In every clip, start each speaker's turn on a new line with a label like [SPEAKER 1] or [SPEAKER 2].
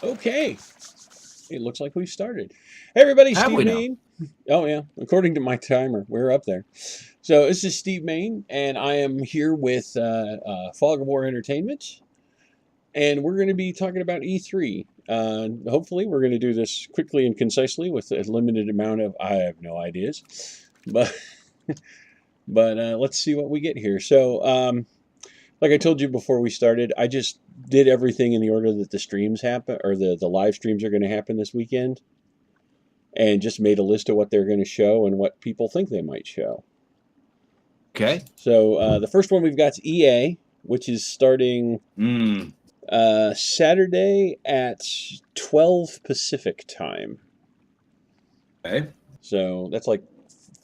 [SPEAKER 1] Okay, it looks like we've started. Hey everybody,
[SPEAKER 2] Have
[SPEAKER 1] Steve
[SPEAKER 2] we now?
[SPEAKER 1] Mayne. Oh yeah, according to my timer, we're up there. So this is Steve Mayne, and I am here with Fog of War Entertainment, and we're going to be talking about E3. Hopefully, we're going to do this quickly and concisely with a limited amount of I have no ideas, but let's see what we get here. So, like I told you before we started, I just did everything in the order that the streams happen or the live streams are going to happen this weekend, and just made a list of what they're going to show and what people think they might show.
[SPEAKER 2] Okay.
[SPEAKER 1] So the first one we've got is EA, which is starting
[SPEAKER 2] Mm.
[SPEAKER 1] Saturday at 12 Pacific time.
[SPEAKER 2] Okay.
[SPEAKER 1] So that's like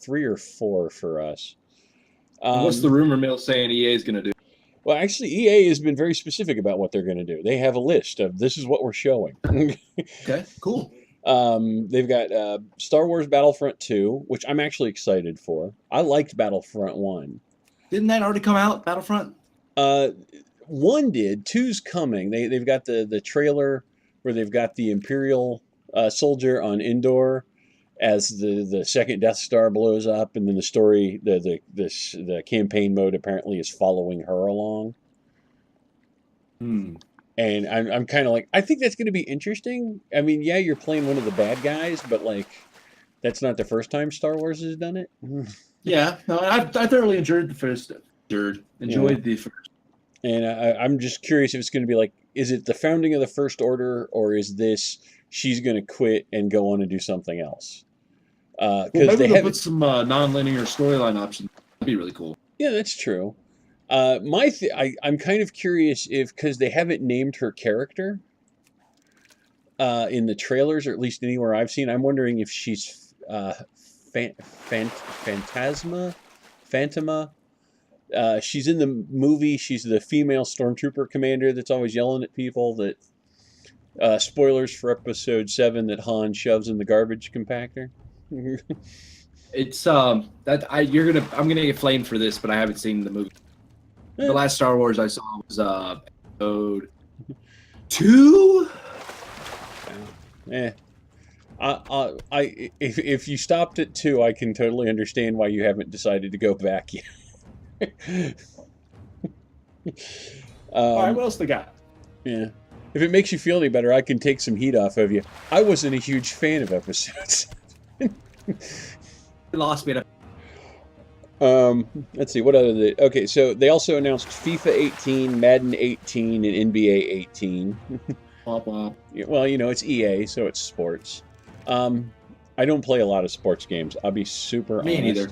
[SPEAKER 1] 3 or 4 for us.
[SPEAKER 2] What's the rumor mill saying EA is going to do?
[SPEAKER 1] Well, actually, EA has been very specific about what they're going to do. They have a list of this is what we're showing.
[SPEAKER 2] Okay, cool.
[SPEAKER 1] They've got Star Wars Battlefront 2, which I'm actually excited for. I liked Battlefront 1.
[SPEAKER 2] Didn't that already come out, Battlefront?
[SPEAKER 1] Uh, 1 did. 2's coming. They've got the trailer where they've got the Imperial soldier on Endor as the second Death Star blows up, and then the story, the campaign mode apparently is following her along.
[SPEAKER 2] Hmm.
[SPEAKER 1] And I'm kind of like, I think that's going to be interesting. I mean, yeah, you're playing one of the bad guys, but like, that's not the first time Star Wars has done it.
[SPEAKER 2] Yeah, no, I thoroughly enjoyed the first. Enjoyed the first.
[SPEAKER 1] And I'm just curious if it's going to be like, is it the founding of the First Order, or is this she's going to quit and go on and do something else?
[SPEAKER 2] Well,
[SPEAKER 1] Because
[SPEAKER 2] maybe
[SPEAKER 1] they
[SPEAKER 2] they'll
[SPEAKER 1] haven't.
[SPEAKER 2] put some non-linear storyline options. That'd be really cool.
[SPEAKER 1] Yeah, that's true. I'm kind of curious if because they haven't named her character in the trailers, or at least anywhere I've seen. I'm wondering if she's Phantoma. She's in the movie. She's the female stormtrooper commander that's always yelling at people. That spoilers for Episode 7 that Han shoves in the garbage compactor.
[SPEAKER 2] It's I'm gonna get flamed for this, but I haven't seen the movie. The
[SPEAKER 1] Eh,
[SPEAKER 2] last Star Wars I saw was Episode 2.
[SPEAKER 1] eh. If you stopped at 2, I can totally understand why you haven't decided to go back yet.
[SPEAKER 2] All right,
[SPEAKER 1] um,
[SPEAKER 2] what else they got?
[SPEAKER 1] yeah. If it makes you feel any better, I can take some heat off of you. I wasn't a huge fan of episodes.
[SPEAKER 2] Lost me.
[SPEAKER 1] Let's see, what other okay, so they also announced FIFA 18, Madden 18, and NBA 18. Yeah, well, it's EA, so it's sports. I don't play a lot of sports games. I'll be super
[SPEAKER 2] Me
[SPEAKER 1] honest.
[SPEAKER 2] neither.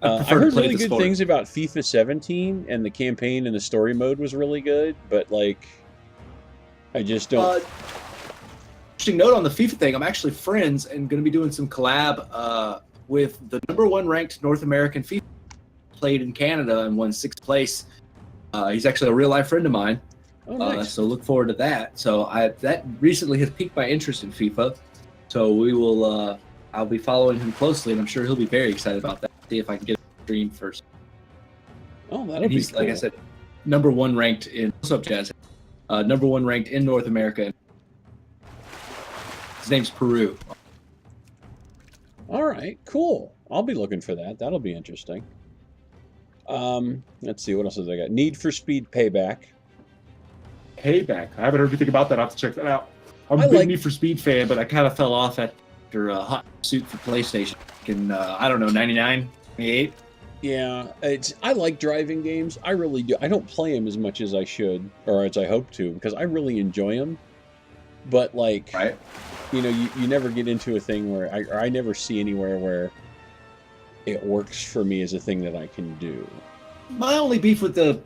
[SPEAKER 2] I
[SPEAKER 1] I
[SPEAKER 2] prefer to
[SPEAKER 1] heard
[SPEAKER 2] play
[SPEAKER 1] really
[SPEAKER 2] the
[SPEAKER 1] good
[SPEAKER 2] sport.
[SPEAKER 1] things about FIFA 17, and the campaign and the story mode was really good, but like, I just don't.
[SPEAKER 2] Interesting note on the FIFA thing. I'm actually friends and going to be doing some collab with the #1 ranked North American FIFA played in Canada and won 6th place. He's actually a real life friend of mine.
[SPEAKER 1] Oh, nice.
[SPEAKER 2] So look forward to that. So that recently has piqued my interest in FIFA. So we will. I'll be following him closely, and I'm sure he'll be very excited about that. See if I can get a stream first.
[SPEAKER 1] Oh, that'll
[SPEAKER 2] And
[SPEAKER 1] be
[SPEAKER 2] he's
[SPEAKER 1] cool.
[SPEAKER 2] like I said, #1 ranked in. What's up, Jazz? #1 ranked in North America. His name's Peru.
[SPEAKER 1] All right, cool. I'll be looking for that. That'll be interesting. Let's see, what else have I got? Need for Speed Payback.
[SPEAKER 2] Payback. I haven't heard anything about that. I'll have to check that out. I'm
[SPEAKER 1] I
[SPEAKER 2] a big
[SPEAKER 1] like-
[SPEAKER 2] Need for Speed fan, but I kind of fell off after Hot Pursuit for PlayStation in, I don't know, 99, 98.
[SPEAKER 1] Yeah, I like driving games. I really do. I don't play them as much as I should, or as I hope to, because I really enjoy them. But like,
[SPEAKER 2] Right.
[SPEAKER 1] you never get into a thing where I never see anywhere where it works for me as a thing that I can do.
[SPEAKER 2] My only beef with the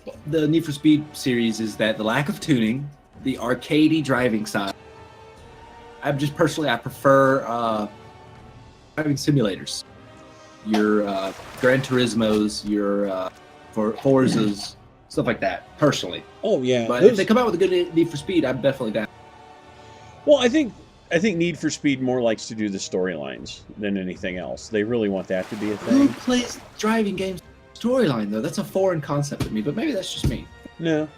[SPEAKER 2] Need for Speed series is that the lack of tuning, the arcadey driving side. I prefer driving simulators. Your Gran Turismos, your Forzas, stuff like that. Personally,
[SPEAKER 1] Oh yeah,
[SPEAKER 2] but if they come out with a good Need for Speed, I'm definitely down.
[SPEAKER 1] well, I think Need for Speed more likes to do the storylines than anything else. They really want that to be a
[SPEAKER 2] Who
[SPEAKER 1] thing.
[SPEAKER 2] plays driving games storyline though? That's a foreign concept to me, but maybe that's just me.
[SPEAKER 1] No,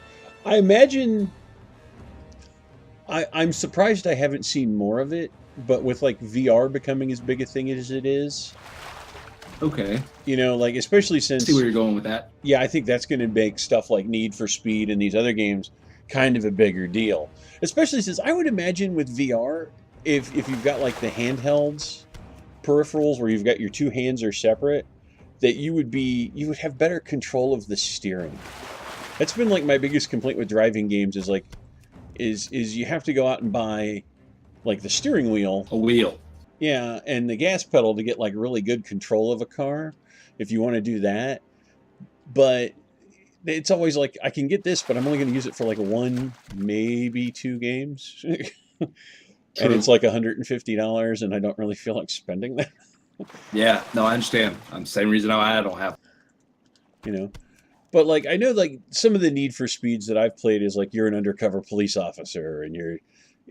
[SPEAKER 1] I imagine I'm surprised I haven't seen more of it, but with like VR becoming as big a thing as it is,
[SPEAKER 2] Okay.
[SPEAKER 1] like especially
[SPEAKER 2] See where
[SPEAKER 1] since,
[SPEAKER 2] you're going with that.
[SPEAKER 1] yeah, I think that's going to make stuff like Need for Speed and these other games kind of a bigger deal. Especially since I would imagine with VR, if you've got like the handhelds peripherals where you've got your two hands are separate, that you would have better control of the steering. That's been like my biggest complaint with driving games is like is you have to go out and buy like the steering wheel,
[SPEAKER 2] A wheel.
[SPEAKER 1] yeah, and the gas pedal to get like really good control of a car if you want to do that. But it's always like I can get this, but I'm only going to use it for like one, maybe two games. And it's
[SPEAKER 2] True.
[SPEAKER 1] like $150 and I don't really feel like spending that,
[SPEAKER 2] Yeah. No, I understand. I'm same reason why I don't have.
[SPEAKER 1] you know. But like I know like some of the Need for Speeds that I've played is like you're an undercover police officer and you're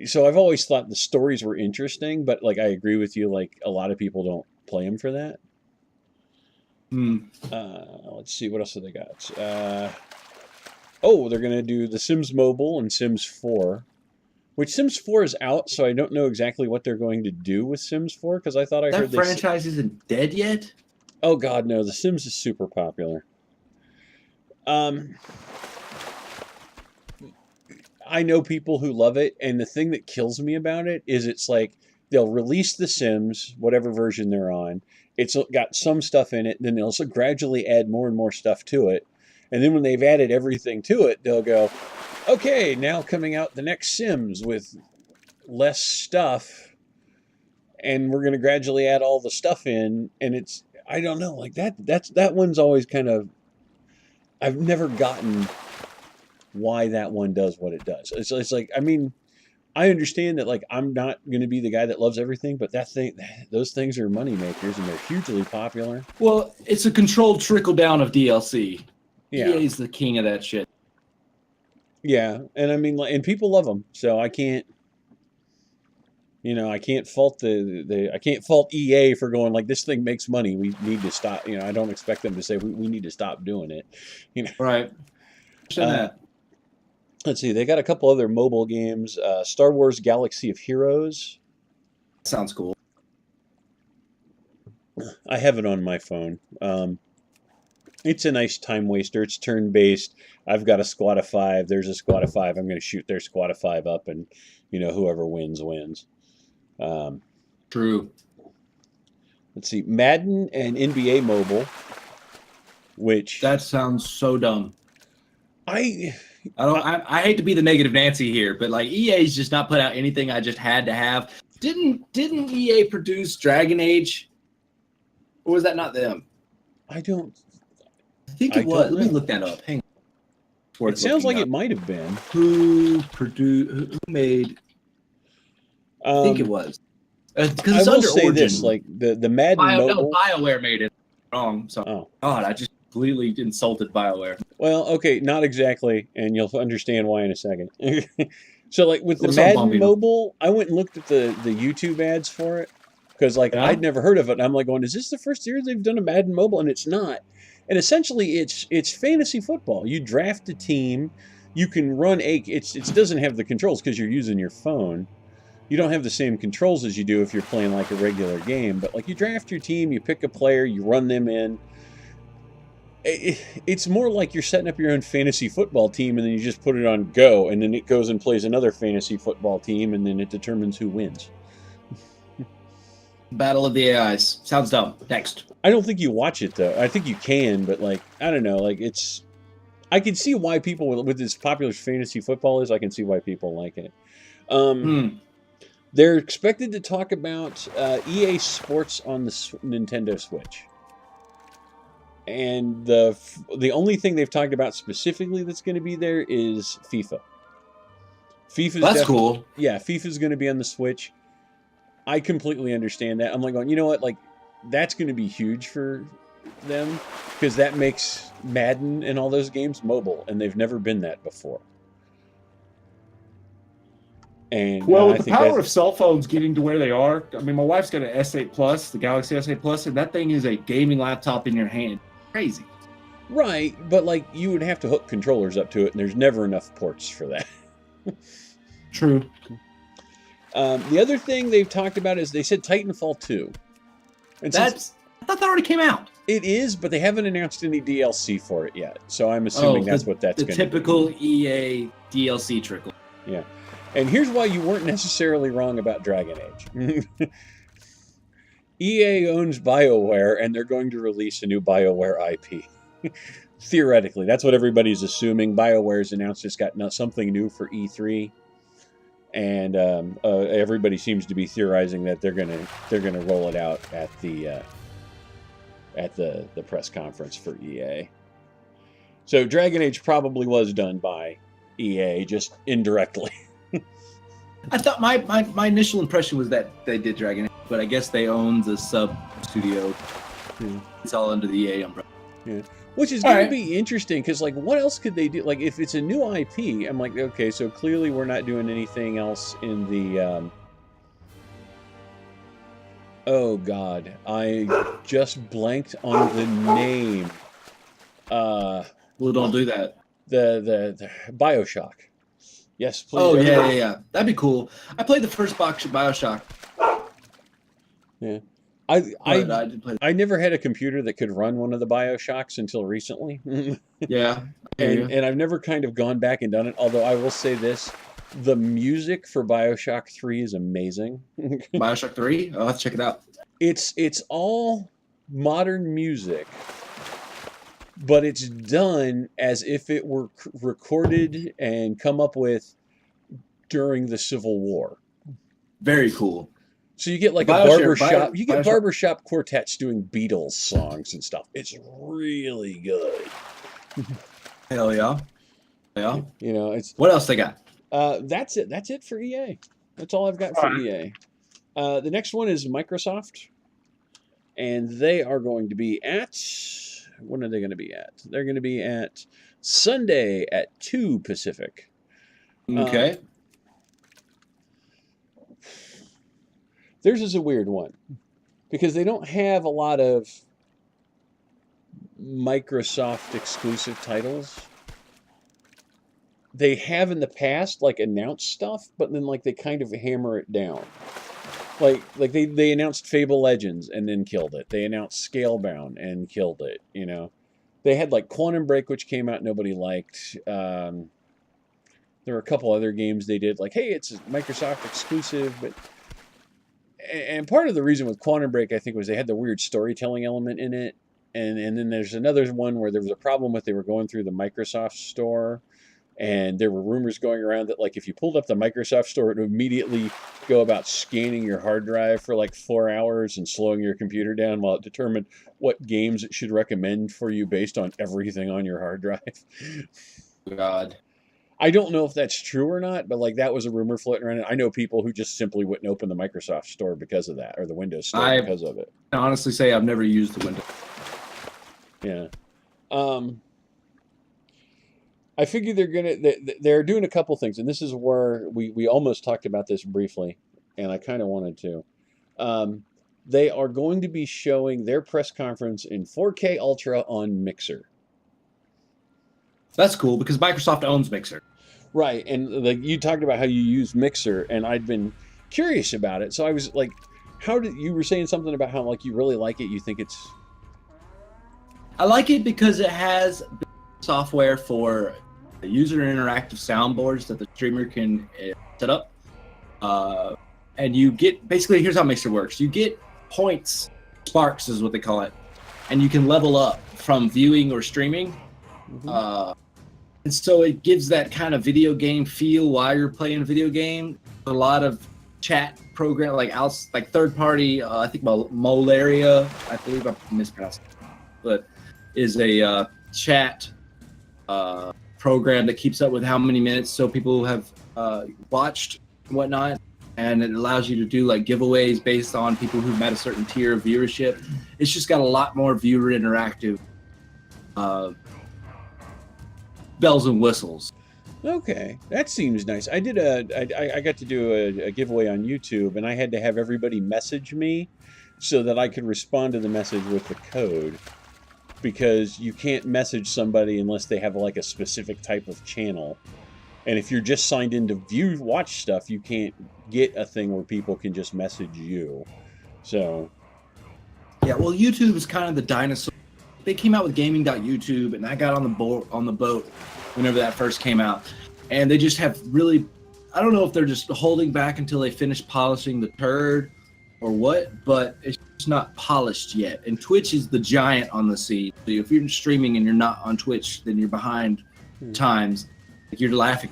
[SPEAKER 1] so I've always thought the stories were interesting, but like I agree with you, like a lot of people don't play them for that.
[SPEAKER 2] Hmm.
[SPEAKER 1] Let's see, what else have they got? Oh, they're gonna do The Sims Mobile and Sims 4, which Sims 4 is out, so I don't know exactly what they're going to do with Sims 4 because I thought I
[SPEAKER 2] That
[SPEAKER 1] heard
[SPEAKER 2] franchise isn't dead yet.
[SPEAKER 1] Oh God, no, The Sims is super popular. Um, I know people who love it, and the thing that kills me about it is it's like they'll release The Sims, whatever version they're on. It's got some stuff in it, then they'll also gradually add more and more stuff to it. And then when they've added everything to it, they'll go, okay, now coming out the next Sims with less stuff, and we're going to gradually add all the stuff in. And it's, I don't know, like that one's always kind of, I've never gotten why that one does what it does. It's like, I mean, I understand that like I'm not going to be the guy that loves everything, but those things are money makers and they're hugely popular.
[SPEAKER 2] Well, it's a controlled trickle down of DLC.
[SPEAKER 1] Yeah,
[SPEAKER 2] EA's the king of that shit.
[SPEAKER 1] yeah, and I mean, and people love them, so I can't, I can't fault I can't fault EA for going like this thing makes money. We need to stop. I don't expect them to say we need to stop doing it.
[SPEAKER 2] Right.
[SPEAKER 1] Uh, let's see, they got a couple other mobile games. Star Wars Galaxy of Heroes.
[SPEAKER 2] Sounds cool.
[SPEAKER 1] I have it on my phone. It's a nice time waster. It's turn based. I've got a squad of 5. There's a squad of 5. I'm going to shoot their squad of 5 up, and whoever wins wins.
[SPEAKER 2] True.
[SPEAKER 1] Let's see, Madden and NBA Mobile, which
[SPEAKER 2] That sounds so dumb.
[SPEAKER 1] I
[SPEAKER 2] I hate to be the negative Nancy here, but like EA's just not put out anything I just had to have. Didn't EA produce Dragon Age? Or was that not them?
[SPEAKER 1] I don't.
[SPEAKER 2] I think
[SPEAKER 1] I
[SPEAKER 2] it was.
[SPEAKER 1] don't
[SPEAKER 2] Let me
[SPEAKER 1] know.
[SPEAKER 2] look that up. Hang on.
[SPEAKER 1] It sounds like it might have been.
[SPEAKER 2] Who made? I think it was. Because
[SPEAKER 1] I
[SPEAKER 2] it's
[SPEAKER 1] will
[SPEAKER 2] under
[SPEAKER 1] say
[SPEAKER 2] Origin.
[SPEAKER 1] this: like the Madden Mobile.
[SPEAKER 2] BioWare made it wrong. So,
[SPEAKER 1] Oh,
[SPEAKER 2] God, I just completely insulted BioWare.
[SPEAKER 1] well, okay, not exactly, and you'll understand why in a second. So, like with the
[SPEAKER 2] What's up,
[SPEAKER 1] Madden
[SPEAKER 2] Bambino?
[SPEAKER 1] Mobile, I went and looked at the YouTube ads for it because, like,
[SPEAKER 2] Yeah?
[SPEAKER 1] I'd never heard of it. And I'm like, going, is this the first year they've done a Madden Mobile? And it's not. And essentially, it's fantasy football. You draft a team, you can run it doesn't have the controls because you're using your phone. You don't have the same controls as you do if you're playing like a regular game. But like, you draft your team, you pick a player, you run them in. It's more like you're setting up your own fantasy football team and then you just put it on go and then it goes and plays another fantasy football team and then it determines who wins.
[SPEAKER 2] Battle of the AIs. Sounds dumb. Next.
[SPEAKER 1] I don't think you watch it though. I think you can, but like, I don't know, like I can see why people with as popular as fantasy football is, I can see why people like it. They're expected to talk about EA Sports on the Nintendo Switch. And the only thing they've talked about specifically that's going to be there is FIFA.
[SPEAKER 2] That's cool.
[SPEAKER 1] Yeah, FIFA's going to be on the Switch. I completely understand that. I'm like going, you know what? Like, that's going to be huge for them because that makes Madden and all those games mobile, and they've never been that before. And
[SPEAKER 3] Well,
[SPEAKER 1] I
[SPEAKER 3] with the
[SPEAKER 1] think
[SPEAKER 3] power of cell phones getting to where they are, I mean, my wife's got an S8 Plus, the Galaxy S8 Plus, and that thing is a gaming laptop in your hand. Crazy.
[SPEAKER 1] right, but like you would have to hook controllers up to it, and there's never enough ports for that.
[SPEAKER 3] True.
[SPEAKER 1] The other thing they've talked about is they said Titanfall 2. And
[SPEAKER 2] I thought that already came out.
[SPEAKER 1] it is, but they haven't announced any DLC for it yet. So I'm assuming that's what that's going to be.
[SPEAKER 2] The typical EA DLC trickle.
[SPEAKER 1] Yeah. And here's why you weren't necessarily wrong about Dragon Age. EA owns BioWare, and they're going to release a new BioWare IP. Theoretically, that's what everybody's assuming. BioWare's announced it's got something new for E3, and everybody seems to be theorizing that they're gonna roll it out at the press conference for EA. So Dragon Age probably was done by EA, just indirectly.
[SPEAKER 2] I thought my initial impression was that they did Dragon Age, but I guess they own the sub studio.
[SPEAKER 1] Yeah.
[SPEAKER 2] It's all under the EA umbrella.
[SPEAKER 1] Yeah. Which is going to be interesting, because, like, what else could they do? Like, if it's a new IP, I'm like, okay, so clearly we're not doing anything else in the... Oh, God. I just blanked on the name.
[SPEAKER 2] Well, don't do that.
[SPEAKER 1] The BioShock. Yes, please.
[SPEAKER 2] Oh, yeah. That'd be cool. I played the first BioShock.
[SPEAKER 1] Yeah.
[SPEAKER 2] I
[SPEAKER 1] never had a computer that could run one of the BioShocks until recently.
[SPEAKER 2] Yeah.
[SPEAKER 1] And I've never kind of gone back and done it, although I will say this, the music for BioShock 3 is amazing.
[SPEAKER 2] BioShock 3? I'll have to check it out.
[SPEAKER 1] It's all modern music, but it's done as if it were recorded and come up with during the Civil War.
[SPEAKER 2] Very cool.
[SPEAKER 1] So you get like a barbershop. You get barbershop quartets doing Beatles songs and stuff. It's really good.
[SPEAKER 2] Hell yeah. Yeah.
[SPEAKER 1] You know, it's
[SPEAKER 2] what else they got?
[SPEAKER 1] That's it. That's it for EA. That's all I've got for EA. The next one is Microsoft, and they are going to be at. When are they going to be at? They're going to be at Sunday at 2 Pacific.
[SPEAKER 2] Okay.
[SPEAKER 1] Theirs is a weird one because they don't have a lot of Microsoft exclusive titles. They have in the past like announced stuff, but then like they kind of hammer it down. Like they announced Fable Legends and then killed it. They announced Scalebound and killed it. You know, they had like Quantum Break, which came out nobody liked. There were a couple other games they did like, hey, it's a Microsoft exclusive, but. And part of the reason with Quantum Break, I think, was they had the weird storytelling element in it. And then there's another one where there was a problem with they were going through the Microsoft store. And there were rumors going around that, like, if you pulled up the Microsoft store, it would immediately go about scanning your hard drive for, like, 4 hours and slowing your computer down while it determined what games it should recommend for you based on everything on your hard drive.
[SPEAKER 2] God.
[SPEAKER 1] I don't know if that's true or not, but like that was a rumor floating around. I know people who just simply wouldn't open the Microsoft store because of that, or the Windows store because of it.
[SPEAKER 2] I honestly say I've never used the Windows.
[SPEAKER 1] Yeah. I figure they're doing a couple things, and this is where we almost talked about this briefly, and I kind of wanted to. They are going to be showing their press conference in 4K Ultra on Mixer.
[SPEAKER 2] That's cool because Microsoft owns Mixer.
[SPEAKER 1] Right, and like you talked about how you use Mixer, and I'd been curious about it. So I was like, you were saying something about how like you really like it? You think it's?
[SPEAKER 2] I like it because it has software for user interactive soundboards that the streamer can set up, and you get basically here's how Mixer works. You get points, sparks is what they call it, and you can level up from viewing or streaming. Mm-hmm. And so it gives that kind of video game feel while you're playing a video game. A lot of chat program like third party. I think Molaria, I believe I mispronounced it, but is a chat program that keeps up with how many minutes so people have watched and whatnot, and it allows you to do like giveaways based on people who've met a certain tier of viewership. It's just got a lot more viewer interactive. Bells and whistles.
[SPEAKER 1] Okay, that seems nice. I got to do a giveaway on YouTube, and I had to have everybody message me so that I could respond to the message with the code, because you can't message somebody unless they have like a specific type of channel. And if you're just signed in to watch stuff, you can't get a thing where people can just message you. So
[SPEAKER 2] Yeah, well, YouTube is kind of the dinosaur. They came out with gaming.youtube, and I got on the boat whenever that first came out. And they just have really, I don't know if they're just holding back until they finish polishing the turd or what, but it's just not polished yet. And Twitch is the giant on the scene. So if you're streaming and you're not on Twitch, then you're behind times. Like you're laughing.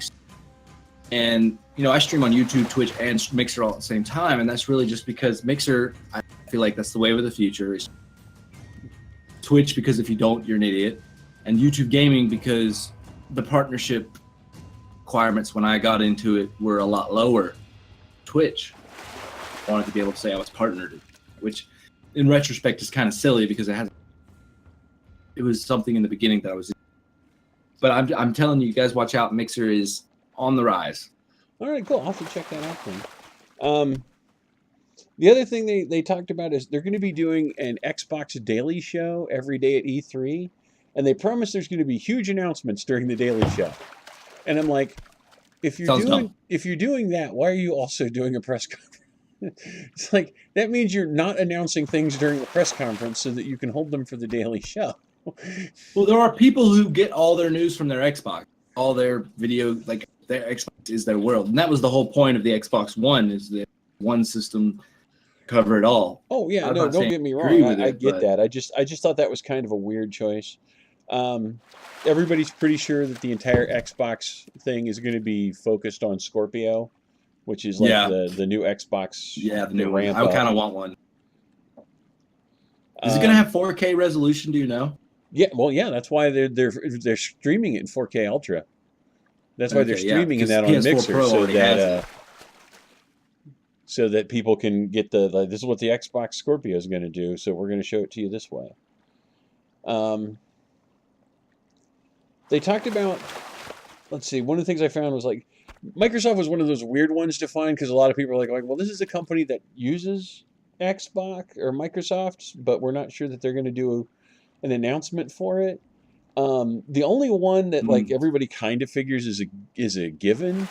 [SPEAKER 2] And, you know, I stream on YouTube, Twitch, and Mixer all at the same time. And that's really just because Mixer, I feel like that's the way of the future. It's Twitch, because if you don't, you're an idiot. And YouTube Gaming, because the partnership requirements when I got into it were a lot lower. Twitch, I wanted to be able to say I was partnered, which in retrospect is kind of silly because it was something in the beginning that I was. But I'm telling you guys, watch out. Mixer is on the rise.
[SPEAKER 1] all right, cool. I'll have to check that out then. The other thing they talked about is they're going to be doing an Xbox Daily Show every day at E3, and they promise there's going to be huge announcements during the Daily Show. And I'm like, if you're doing that, why are you also doing a press conference? It's like that means you're not announcing things during the press conference so that you can hold them for the Daily Show.
[SPEAKER 2] Well, there are people who get all their news from their Xbox, all their video, like their Xbox is their world, and that was the whole point of the Xbox One, is that one system cover it all.
[SPEAKER 1] Oh yeah, no, don't get me wrong. I get that. I just thought that was kind of a weird choice. Everybody's pretty sure that the entire Xbox thing is going to be focused on Scorpio, which is like the new Xbox.
[SPEAKER 2] Yeah, the new ramp. I kind of want one. Is it going to have 4K resolution? Do you know?
[SPEAKER 1] Yeah, well, yeah. That's why they're streaming it in 4K Ultra. That's why they're streaming that on Mixer, Pro so that people can get this is what the Xbox Scorpio is going to do. So we're going to show it to you this way. They talked about, let's see, one of the things I found was like, Microsoft was one of those weird ones to find because a lot of people are like, well, this is a company that uses Xbox or Microsoft, but we're not sure that they're going to do an announcement for it. The only one that like everybody kind of figures is a given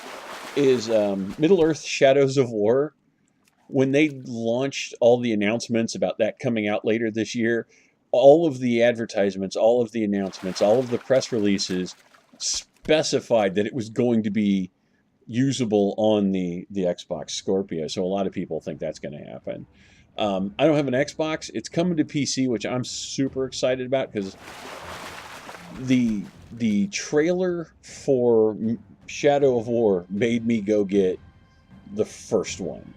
[SPEAKER 1] is Middle-earth: Shadows of War. When they launched all the announcements about that coming out later this year, all of the advertisements, all of the announcements, all of the press releases specified that it was going to be usable on the Xbox Scorpio. So a lot of people think that's going to happen. I don't have an Xbox. It's coming to PC, which I'm super excited about because the trailer for Shadow of War made me go get the first one.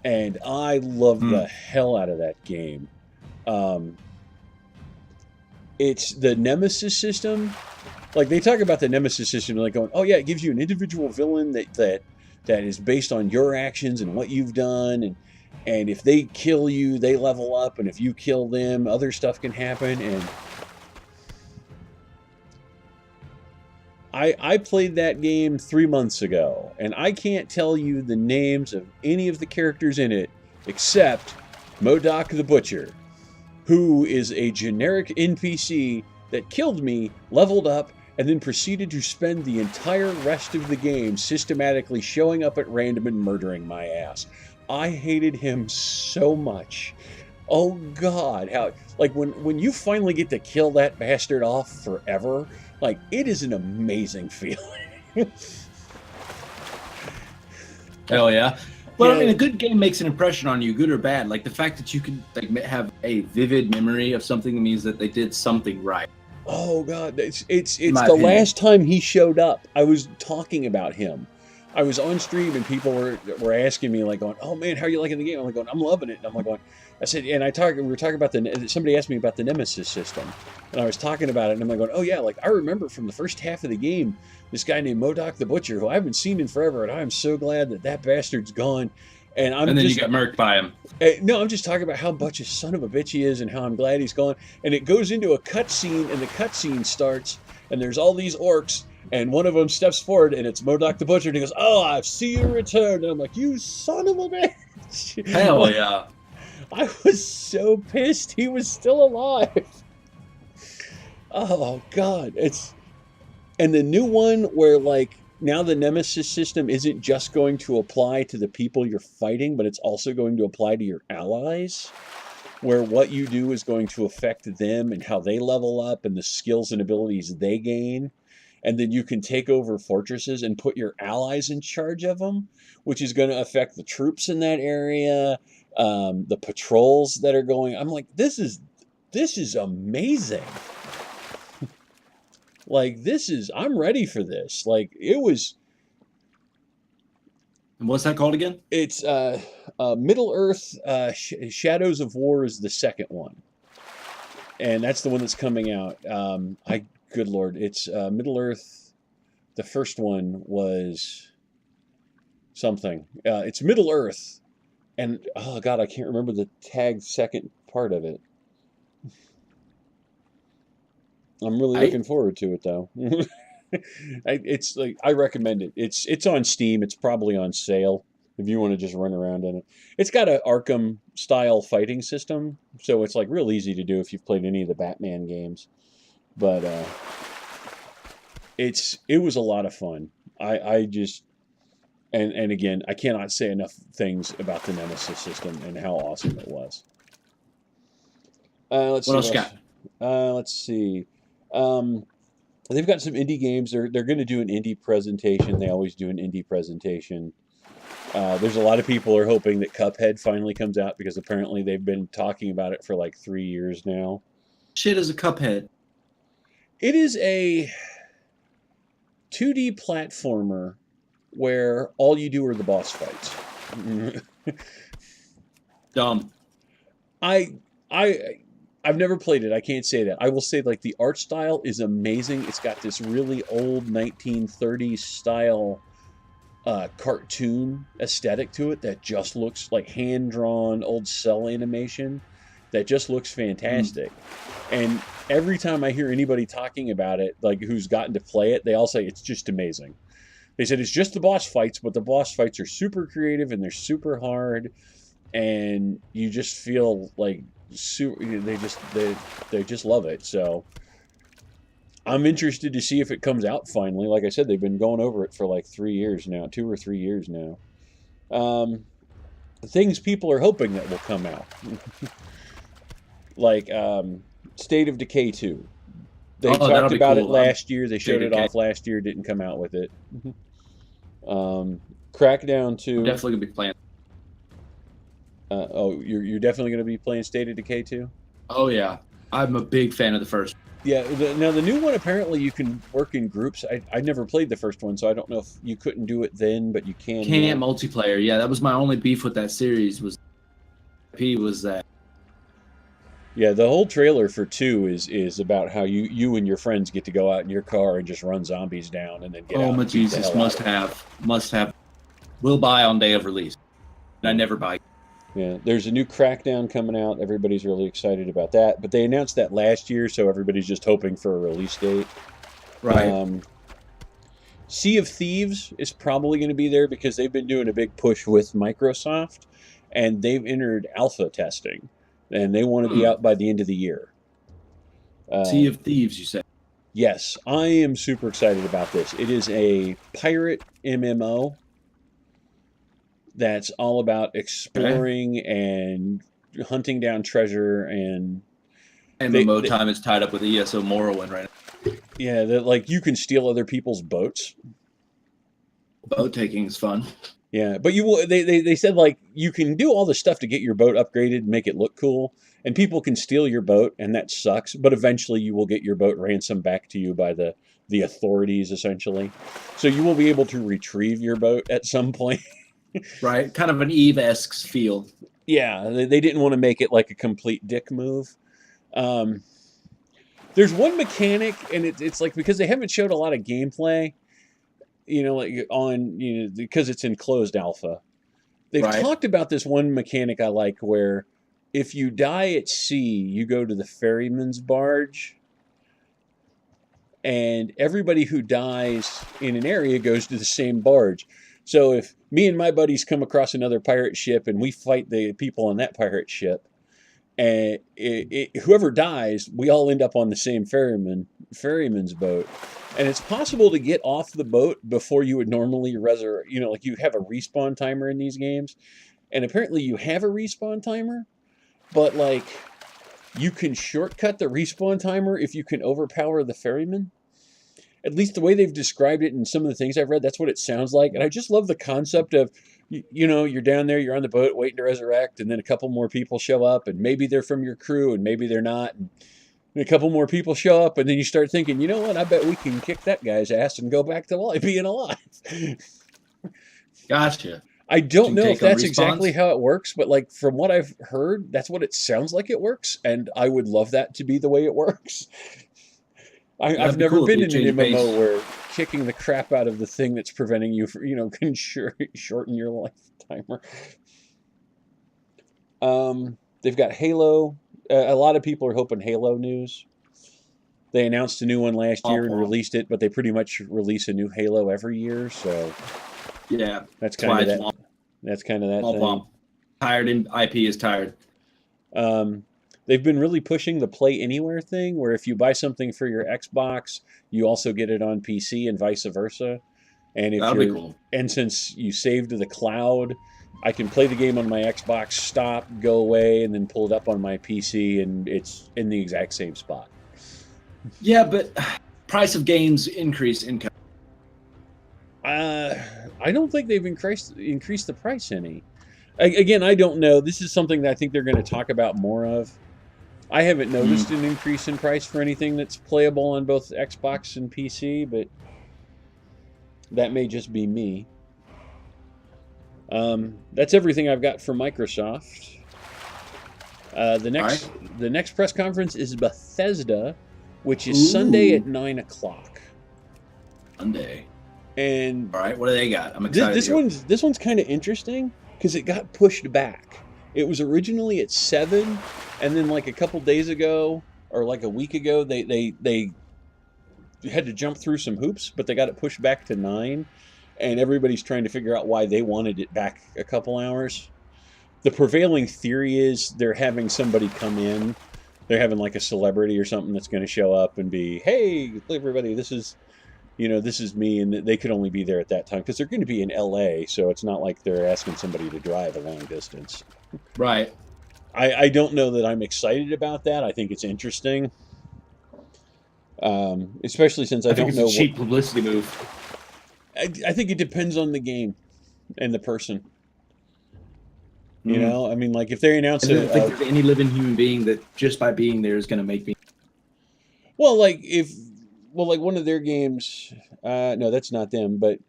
[SPEAKER 1] And I love the hell out of that game. It's the Nemesis system. Like they talk about the Nemesis system, like going, oh yeah, it gives you an individual villain that is based on your actions and what you've done, and if they kill you, they level up, and if you kill them, other stuff can happen. And I played that game 3 months ago, and I can't tell you the names of any of the characters in it except MODOK the Butcher, who is a generic NPC that killed me, leveled up, and then proceeded to spend the entire rest of the game systematically showing up at random and murdering my ass. I hated him so much. Oh God, how like when you finally get to kill that bastard off forever, like it is an amazing feeling.
[SPEAKER 2] Hell yeah. But I mean, a good game makes an impression on you, good or bad. Like the fact that you can like have a vivid memory of something means that they did something right.
[SPEAKER 1] Oh God, it's the last time he showed up. I was talking about him. I was on stream and people were asking me like going, "Oh man, how are you liking the game?" I'm like going, "I'm loving it." And I'm like going, I said, and we were talking about somebody asked me about the Nemesis system, and I was talking about it, and I'm like going, "Oh yeah, like I remember from the first half of the game, this guy named MODOK the Butcher, who I haven't seen in forever, and I'm so glad that bastard's gone." And then
[SPEAKER 2] you got murked by him.
[SPEAKER 1] No, I'm just talking about how much a son of a bitch he is and how I'm glad he's gone. And it goes into a cutscene, and the cutscene starts, and there's all these orcs, and one of them steps forward, and it's MODOK the Butcher, and he goes, "Oh, I see you return." And I'm like, "You son of a bitch."
[SPEAKER 2] Hell yeah.
[SPEAKER 1] I was so pissed he was still alive. Oh, God. And the new one where like now the nemesis system isn't just going to apply to the people you're fighting, but it's also going to apply to your allies, where what you do is going to affect them and how they level up and the skills and abilities they gain. And then you can take over fortresses and put your allies in charge of them, which is going to affect the troops in that area, the patrols that are going. I'm like, this is amazing. Like I'm ready for this. Like it was.
[SPEAKER 2] And what's that called again?
[SPEAKER 1] It's Middle Earth. Shadows of War is the second one, and that's the one that's coming out. Good Lord, it's Middle Earth. The first one was something. It's Middle Earth, and oh God, I can't remember the tag second part of it. I'm really looking forward to it though. It's like I recommend it. It's on Steam. It's probably on sale if you want to just run around in it. It's got an Arkham style fighting system, so it's like real easy to do if you've played any of the Batman games. But it was a lot of fun. I just and again, I cannot say enough things about the Nemesis system and how awesome it was. Let's see
[SPEAKER 2] What else you got?
[SPEAKER 1] Let's see. They've got some indie games. They're going to do an indie presentation. They always do an indie presentation. There's a lot of people are hoping that Cuphead finally comes out because apparently they've been talking about it for like 3 years now.
[SPEAKER 2] Shit is a Cuphead.
[SPEAKER 1] It is a 2D platformer where all you do are the boss fights.
[SPEAKER 2] Dumb.
[SPEAKER 1] I've never played it. I can't say that. I will say like the art style is amazing. It's got this really old 1930s style cartoon aesthetic to it that just looks like hand-drawn old cell animation that just looks fantastic. And every time I hear anybody talking about it, like who's gotten to play it, they all say it's just amazing. They said it's just the boss fights, but the boss fights are super creative and they're super hard, and you just feel like they just love it. So I'm interested to see if it comes out finally. Like I said, they've been going over it for like 3 years now, 2 or 3 years now. Things people are hoping that will come out, like State of Decay 2. They talked about it last year. They showed it off last year. Didn't come out with it. Crackdown 2.
[SPEAKER 2] I'm definitely gonna be playing.
[SPEAKER 1] You're definitely going to be playing State of Decay 2?
[SPEAKER 2] Oh yeah, I'm a big fan of the first.
[SPEAKER 1] Yeah. Now the new one, apparently you can work in groups. I never played the first one, so I don't know if you couldn't do it then, but you can.
[SPEAKER 2] Can't multiplayer. Yeah, that was my only beef with that series. Was that.
[SPEAKER 1] Yeah, the whole trailer for 2 is about how you and your friends get to go out in your car and just run zombies down and then get out.
[SPEAKER 2] Oh my Jesus! Must have. Will buy on day of release. And I never buy.
[SPEAKER 1] Yeah, there's a new Crackdown coming out. Everybody's really excited about that. But they announced that last year, so everybody's just hoping for a release date.
[SPEAKER 2] Right.
[SPEAKER 1] Sea of Thieves is probably going to be there because they've been doing a big push with Microsoft, and they've entered alpha testing, and they want to be out by the end of the year.
[SPEAKER 2] Sea of Thieves, you said?
[SPEAKER 1] Yes, I am super excited about this. It is a pirate MMO that's all about exploring and hunting down treasure, and
[SPEAKER 2] MMO time is tied up with ESO Morrowind right now.
[SPEAKER 1] Yeah, that like you can steal other people's boats.
[SPEAKER 2] Boat taking is fun.
[SPEAKER 1] Yeah, but you will. They said like you can do all the stuff to get your boat upgraded and make it look cool, and people can steal your boat, and that sucks. But eventually, you will get your boat ransomed back to you by the authorities, essentially. So you will be able to retrieve your boat at some point.
[SPEAKER 2] Right, kind of an Eve-esque feel.
[SPEAKER 1] Yeah, they didn't want to make it like a complete dick move. There's one mechanic, and it's like because they haven't showed a lot of gameplay, like on because it's in closed alpha. They've talked about this one mechanic I like where if you die at sea, you go to the ferryman's barge, and everybody who dies in an area goes to the same barge. So if me and my buddies come across another pirate ship and we fight the people on that pirate ship, and whoever dies, we all end up on the same ferryman's boat, and it's possible to get off the boat before you would normally resurrect. You know, like you have a respawn timer in these games, and apparently you have a respawn timer, but like you can shortcut the respawn timer if you can overpower the ferryman. At least the way they've described it in some of the things I've read, that's what it sounds like. And I just love the concept of, you know, you're down there, you're on the boat waiting to resurrect, and then a couple more people show up, and maybe they're from your crew, and maybe they're not. And a couple more people show up, and then you start thinking, you know what, I bet we can kick that guy's ass and go back to being alive.
[SPEAKER 2] Gotcha.
[SPEAKER 1] I don't know if that's exactly how it works, but like from what I've heard, that's what it sounds like it works, and I would love that to be the way it works. I've never been in an MMO where kicking the crap out of the thing that's preventing you from, you know, can shorten your life timer. They've got Halo. A lot of people are hoping Halo news. They announced a new one last year and released it, but they pretty much release a new Halo every year, so
[SPEAKER 2] yeah,
[SPEAKER 1] that's kind of that. That's kind of that thing.
[SPEAKER 2] Tired, and IP is tired.
[SPEAKER 1] They've been really pushing the Play Anywhere thing, where if you buy something for your Xbox, you also get it on PC and vice versa. And if
[SPEAKER 2] That'll be cool.
[SPEAKER 1] And since you saved to the cloud, I can play the game on my Xbox, stop, go away, and then pull it up on my PC, and it's in the exact same spot.
[SPEAKER 2] Yeah, but price of games increase income.
[SPEAKER 1] I don't think they've increased the price any. Again, I don't know. This is something that I think they're going to talk about more of. I haven't noticed an increase in price for anything that's playable on both Xbox and PC, but that may just be me. That's everything I've got for Microsoft. The next press conference is Bethesda, which is Sunday at 9 o'clock.
[SPEAKER 2] Sunday.
[SPEAKER 1] And
[SPEAKER 2] all right, what do they got? I'm excited.
[SPEAKER 1] This one's kind of interesting because it got pushed back. It was originally at 7, and then like a couple days ago or like a week ago, they had to jump through some hoops, but they got it pushed back to 9, and everybody's trying to figure out why they wanted it back a couple hours. The prevailing theory is they're having somebody come in. They're having like a celebrity or something that's going to show up and be, hey, everybody, this is me, and they could only be there at that time because they're going to be in LA, so it's not like they're asking somebody to drive a long distance.
[SPEAKER 2] Right.
[SPEAKER 1] I don't know that I'm excited about that. I think it's interesting, especially since I don't know.
[SPEAKER 2] It's a cheap publicity move.
[SPEAKER 1] I think it depends on the game and the person. You know, I mean, like if they announce it,
[SPEAKER 2] I don't think there's any living human being that just by being there is going to make me.
[SPEAKER 1] Well, like one of their games. No, that's not them, but.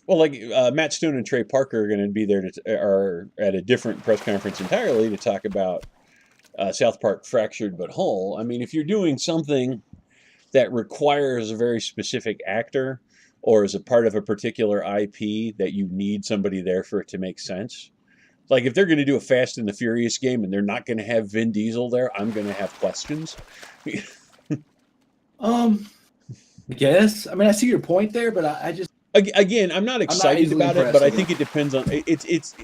[SPEAKER 1] Well, like Matt Stone and Trey Parker are going to be there are at a different press conference entirely to talk about South Park Fractured But Whole. I mean, if you're doing something that requires a very specific actor or is a part of a particular IP that you need somebody there for it to make sense, like if they're going to do a Fast and the Furious game and they're not going to have Vin Diesel there, I'm going to have questions.
[SPEAKER 2] I guess. I mean, I see your point there, but I just.
[SPEAKER 1] Again, I'm not excited about it, but I think it depends on it's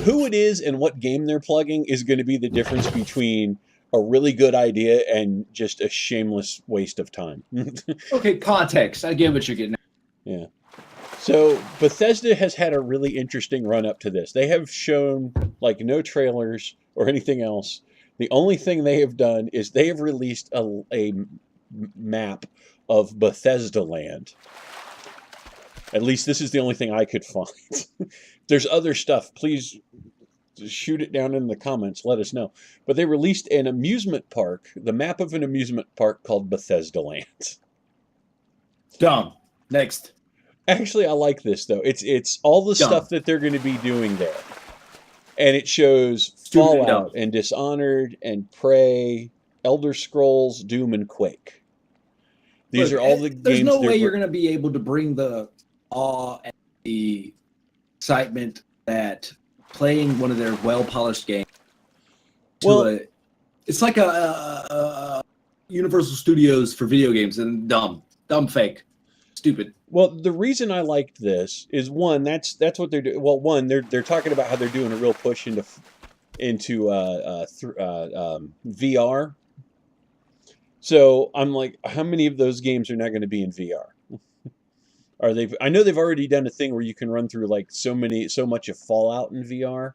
[SPEAKER 1] who it is and what game they're plugging is going to be the difference between a really good idea and just a shameless waste of time.
[SPEAKER 2] Okay, context. I get what you're getting at.
[SPEAKER 1] Yeah. So Bethesda has had a really interesting run up to this. They have shown like no trailers or anything else. The only thing they have done is they have released a map of Bethesda Land. At least this is the only thing I could find. If there's other stuff, please shoot it down in the comments. Let us know. But they released an amusement park, the map of an amusement park called Bethesda Land.
[SPEAKER 2] Dumb. Next.
[SPEAKER 1] Actually, I like this, though. It's all the stuff that they're going to be doing there. And it shows Fallout and Dishonored and Prey, Elder Scrolls, Doom, and Quake. These are all the games.
[SPEAKER 2] There's no way you're going to be able to bring the awe and the excitement that playing one of their well-polished games to it's like a Universal Studios for video games, and dumb, fake, stupid.
[SPEAKER 1] Well, the reason I liked this is one, that's what they're doing. Well, one, they're talking about how they're doing a real push into into VR. So I'm like, how many of those games are not going to be in VR? Are they? I know they've already done a thing where you can run through like so much of Fallout in VR,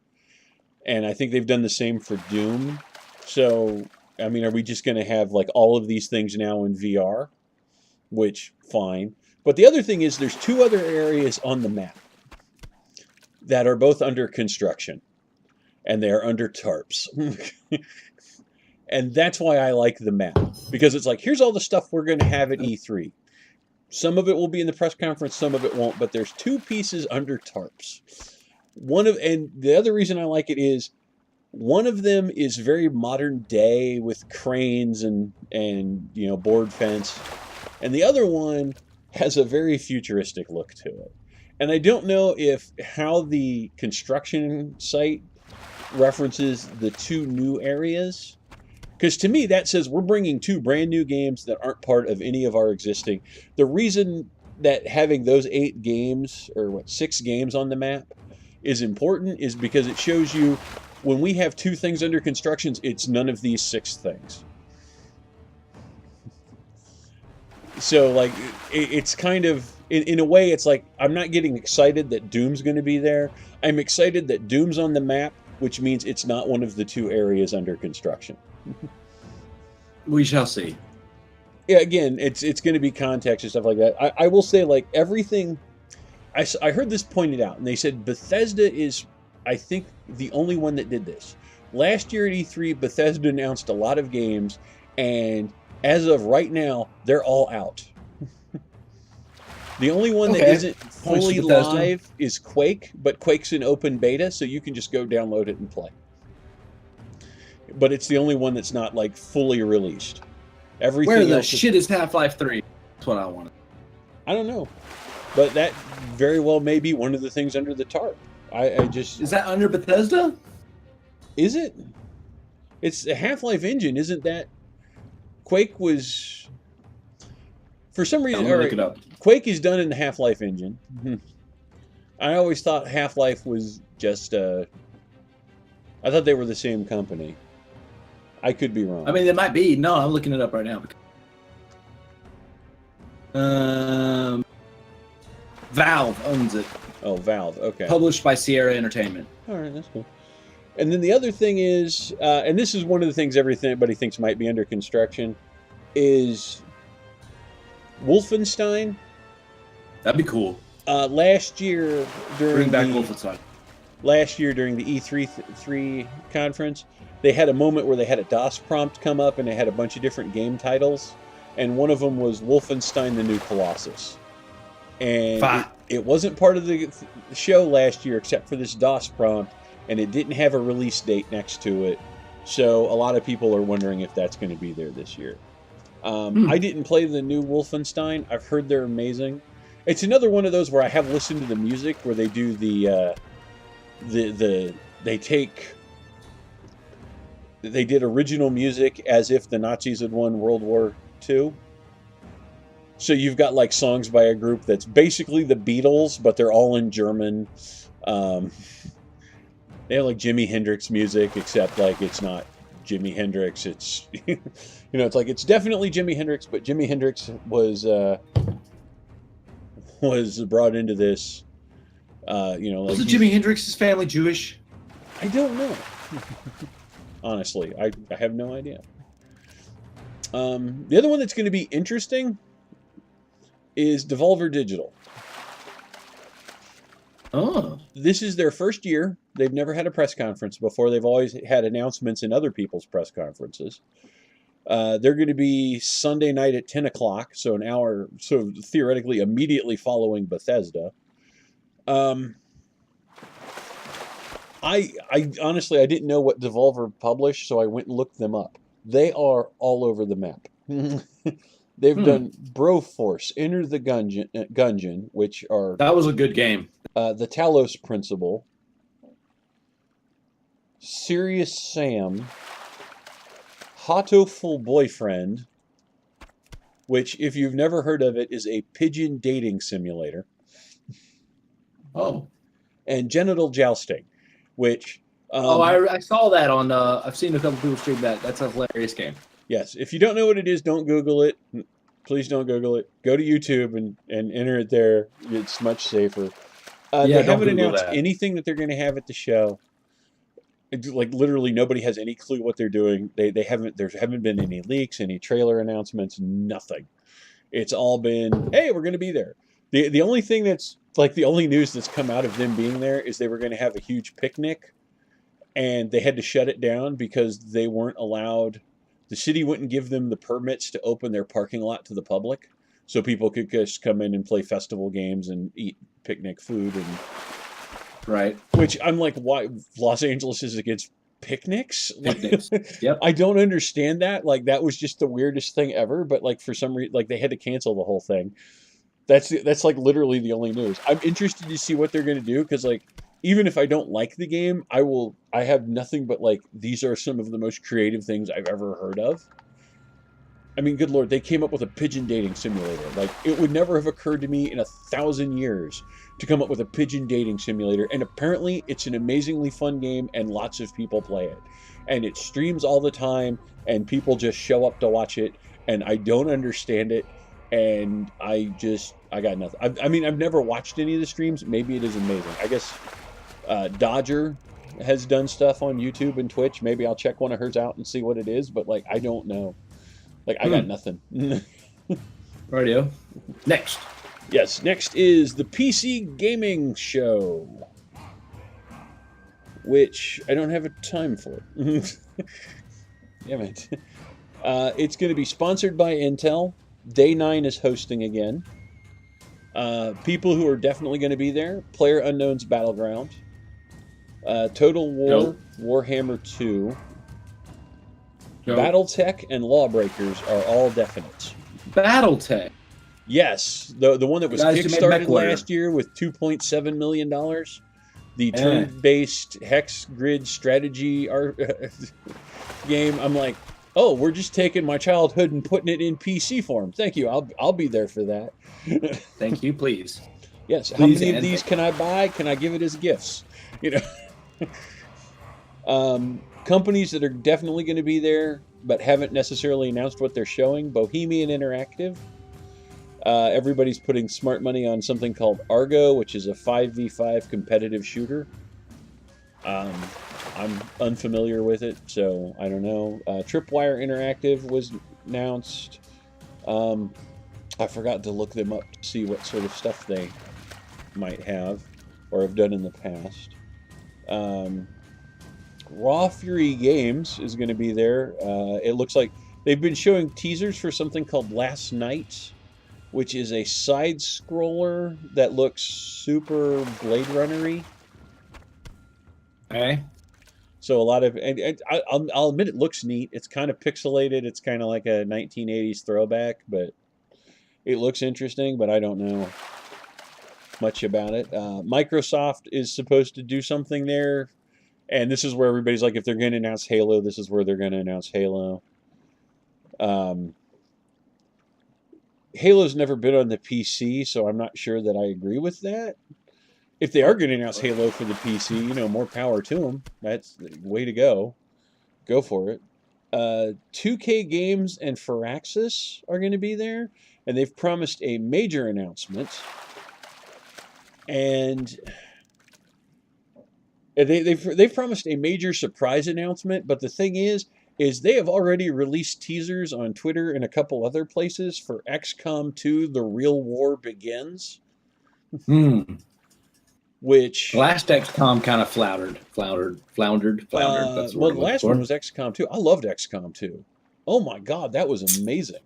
[SPEAKER 1] and I think they've done the same for Doom. So I mean, are we just going to have like all of these things now in VR? Which fine. But the other thing is, there's two other areas on the map that are both under construction, and they are under tarps. And that's why I like the map, because it's like, here's all the stuff we're going to have at E3. Some of it will be in the press conference, some of it won't, but there's two pieces under tarps. And the other reason I like it is one of them is very modern day with cranes and board fence, and the other one has a very futuristic look to it. And I don't know if how the construction site references the two new areas, because to me that says we're bringing two brand new games that aren't part of any of our existing. The reason that having those 8 games, or 6 games on the map is important is because it shows you when we have 2 things under construction, it's none of these 6 things. So like it's kind of in a way it's like I'm not getting excited that Doom's going to be there. I'm excited that Doom's on the map, which means it's not one of the 2 areas under construction.
[SPEAKER 2] We shall see.
[SPEAKER 1] Yeah, again, it's going to be context and stuff like that. I will say, like, everything. I heard this pointed out, and they said Bethesda is, I think, the only one that did this. Last year at E3, Bethesda announced a lot of games, and as of right now, they're all out. The only one that isn't fully live is Quake, but Quake's in open beta, so you can just go download it and play. But it's the only one that's not like fully released. Everything
[SPEAKER 2] Where the
[SPEAKER 1] else
[SPEAKER 2] shit is Half-Life 3? That's what I want.
[SPEAKER 1] I don't know, but that very well may be one of the things under the tarp. I just
[SPEAKER 2] Is that under Bethesda?
[SPEAKER 1] Is it? It's a Half-Life engine, isn't that? Quake was, for some reason.
[SPEAKER 2] I'm gonna look it up.
[SPEAKER 1] Quake is done in the Half-Life engine. I always thought Half-Life was just. I thought they were the same company. I could be wrong.
[SPEAKER 2] I mean, it might be. No, I'm looking it up right now. Valve owns it.
[SPEAKER 1] Oh, Valve. Okay.
[SPEAKER 2] Published by Sierra Entertainment.
[SPEAKER 1] All right, that's cool. And then the other thing is, and this is one of the things everybody thinks might be under construction, is Wolfenstein.
[SPEAKER 2] That'd be cool.
[SPEAKER 1] Last year during
[SPEAKER 2] Wolfenstein.
[SPEAKER 1] Last year during the E3 conference, they had a moment where they had a DOS prompt come up and they had a bunch of different game titles, and one of them was Wolfenstein: The New Colossus. And it wasn't part of the show last year except for this DOS prompt, and it didn't have a release date next to it. So a lot of people are wondering if that's going to be there this year. I didn't play the new Wolfenstein. I've heard they're amazing. It's another one of those where I have listened to the music where they do they did original music as if the Nazis had won World War II. So you've got like songs by a group that's basically the Beatles, but they're all in German. They have like Jimi Hendrix music, except like it's not Jimi Hendrix. It's it's like it's definitely Jimi Hendrix, but Jimi Hendrix was brought into this. Like
[SPEAKER 2] Wasn't Jimi Hendrix's family Jewish?
[SPEAKER 1] I don't know. Honestly, I have no idea. The other one that's going to be interesting is Devolver Digital.
[SPEAKER 2] Oh.
[SPEAKER 1] This is their first year. They've never had a press conference before. They've always had announcements in other people's press conferences. They're going to be Sunday night at 10 o'clock, so an hour, so theoretically immediately following Bethesda. I honestly, I didn't know what Devolver published, so I went and looked them up. They are all over the map. They've done Broforce, Enter the Gungeon, which are...
[SPEAKER 2] That was a good game.
[SPEAKER 1] The Talos Principle, Serious Sam, Hatoful Boyfriend, which, if you've never heard of it, is a pigeon dating simulator.
[SPEAKER 2] Oh.
[SPEAKER 1] And Genital Jousting, which
[SPEAKER 2] I saw that on. I've seen a couple people stream that. That's a hilarious game.
[SPEAKER 1] Yes, if you don't know what it is, don't Google it. Please don't Google it. Go to YouTube and enter it there. It's much safer.
[SPEAKER 2] Yeah,
[SPEAKER 1] They
[SPEAKER 2] don't
[SPEAKER 1] haven't
[SPEAKER 2] Google
[SPEAKER 1] announced
[SPEAKER 2] that.
[SPEAKER 1] anything that they're going to have at the show. Like literally nobody has any clue what they're doing. They haven't there haven't been any leaks, any trailer announcements, nothing. It's all been, hey, we're going to be there. The only thing that's like the only news that's come out of them being there is they were going to have a huge picnic, and they had to shut it down because they weren't allowed. The city wouldn't give them the permits to open their parking lot to the public, so people could just come in and play festival games and eat picnic food and.
[SPEAKER 2] Right.
[SPEAKER 1] Which I'm like, why Los Angeles is against picnics?
[SPEAKER 2] Picnics. Yep.
[SPEAKER 1] I don't understand that. Like that was just the weirdest thing ever. But like for some reason, like they had to cancel the whole thing. That's like literally the only news. I'm interested to see what they're gonna do because like even if I don't like the game, I have nothing but like these are some of the most creative things I've ever heard of. I mean, good Lord, they came up with a pigeon dating simulator. Like, it would never have occurred to me in 1,000 years to come up with a pigeon dating simulator. And apparently, it's an amazingly fun game, and lots of people play it. And it streams all the time, and people just show up to watch it. And I don't understand it. And I got nothing. I mean, I've never watched any of the streams. Maybe it is amazing. I guess Dodger has done stuff on YouTube and Twitch. Maybe I'll check one of hers out and see what it is. But, like, I don't know. Like, I got nothing.
[SPEAKER 2] Radio. Next.
[SPEAKER 1] Yes, next is the PC Gaming Show, which I don't have a time for. Damn it. It's going to be sponsored by Intel. Day 9 is hosting again. People who are definitely going to be there, PlayerUnknown's Battleground, Total War,
[SPEAKER 2] Nope.
[SPEAKER 1] Warhammer 2,
[SPEAKER 2] Nope.
[SPEAKER 1] Battletech, and Lawbreakers are all definite.
[SPEAKER 2] Battletech.
[SPEAKER 1] Yes, the one that was
[SPEAKER 2] Guys who made
[SPEAKER 1] kickstarted
[SPEAKER 2] MechWarrior.
[SPEAKER 1] last year with $2.7 million. The turn-based hex grid strategy game. I'm like, oh, we're just taking my childhood and putting it in PC form. Thank you. I'll be there for that.
[SPEAKER 2] Thank you, please.
[SPEAKER 1] Yes. How
[SPEAKER 2] Please
[SPEAKER 1] many of
[SPEAKER 2] and
[SPEAKER 1] these
[SPEAKER 2] thank
[SPEAKER 1] can I buy? Can I give it as gifts? You know. Companies that are definitely going to be there, but haven't necessarily announced what they're showing. Bohemian Interactive. Everybody's putting smart money on something called Argo, which is a 5v5 competitive shooter. I'm unfamiliar with it, so I don't know. Tripwire Interactive was announced. I forgot to look them up to see what sort of stuff they might have or have done in the past. Raw Fury Games is going to be there. It looks like they've been showing teasers for something called Last Night, which is a side-scroller that looks super Blade Runner-y.
[SPEAKER 2] Okay.
[SPEAKER 1] So a lot of, and I'll admit it looks neat. It's kind of pixelated. It's kind of like a 1980s throwback, but it looks interesting, but I don't know much about it. Microsoft is supposed to do something there. And this is where everybody's like, if they're going to announce Halo, this is where they're going to announce Halo. Halo's never been on the PC, so I'm not sure that I agree with that. If they are going to announce Halo for the PC, you know, more power to them. That's the way to go. Go for it. 2K Games and Firaxis are going to be there, and they've promised a major announcement. And they've promised a major surprise announcement, but the thing is they have already released teasers on Twitter and a couple other places for XCOM 2: The Real War Begins. Which
[SPEAKER 2] The last XCOM kind of floundered. That's the
[SPEAKER 1] well,
[SPEAKER 2] word
[SPEAKER 1] the last one was XCOM 2. I loved XCOM 2. Oh my God, that was amazing.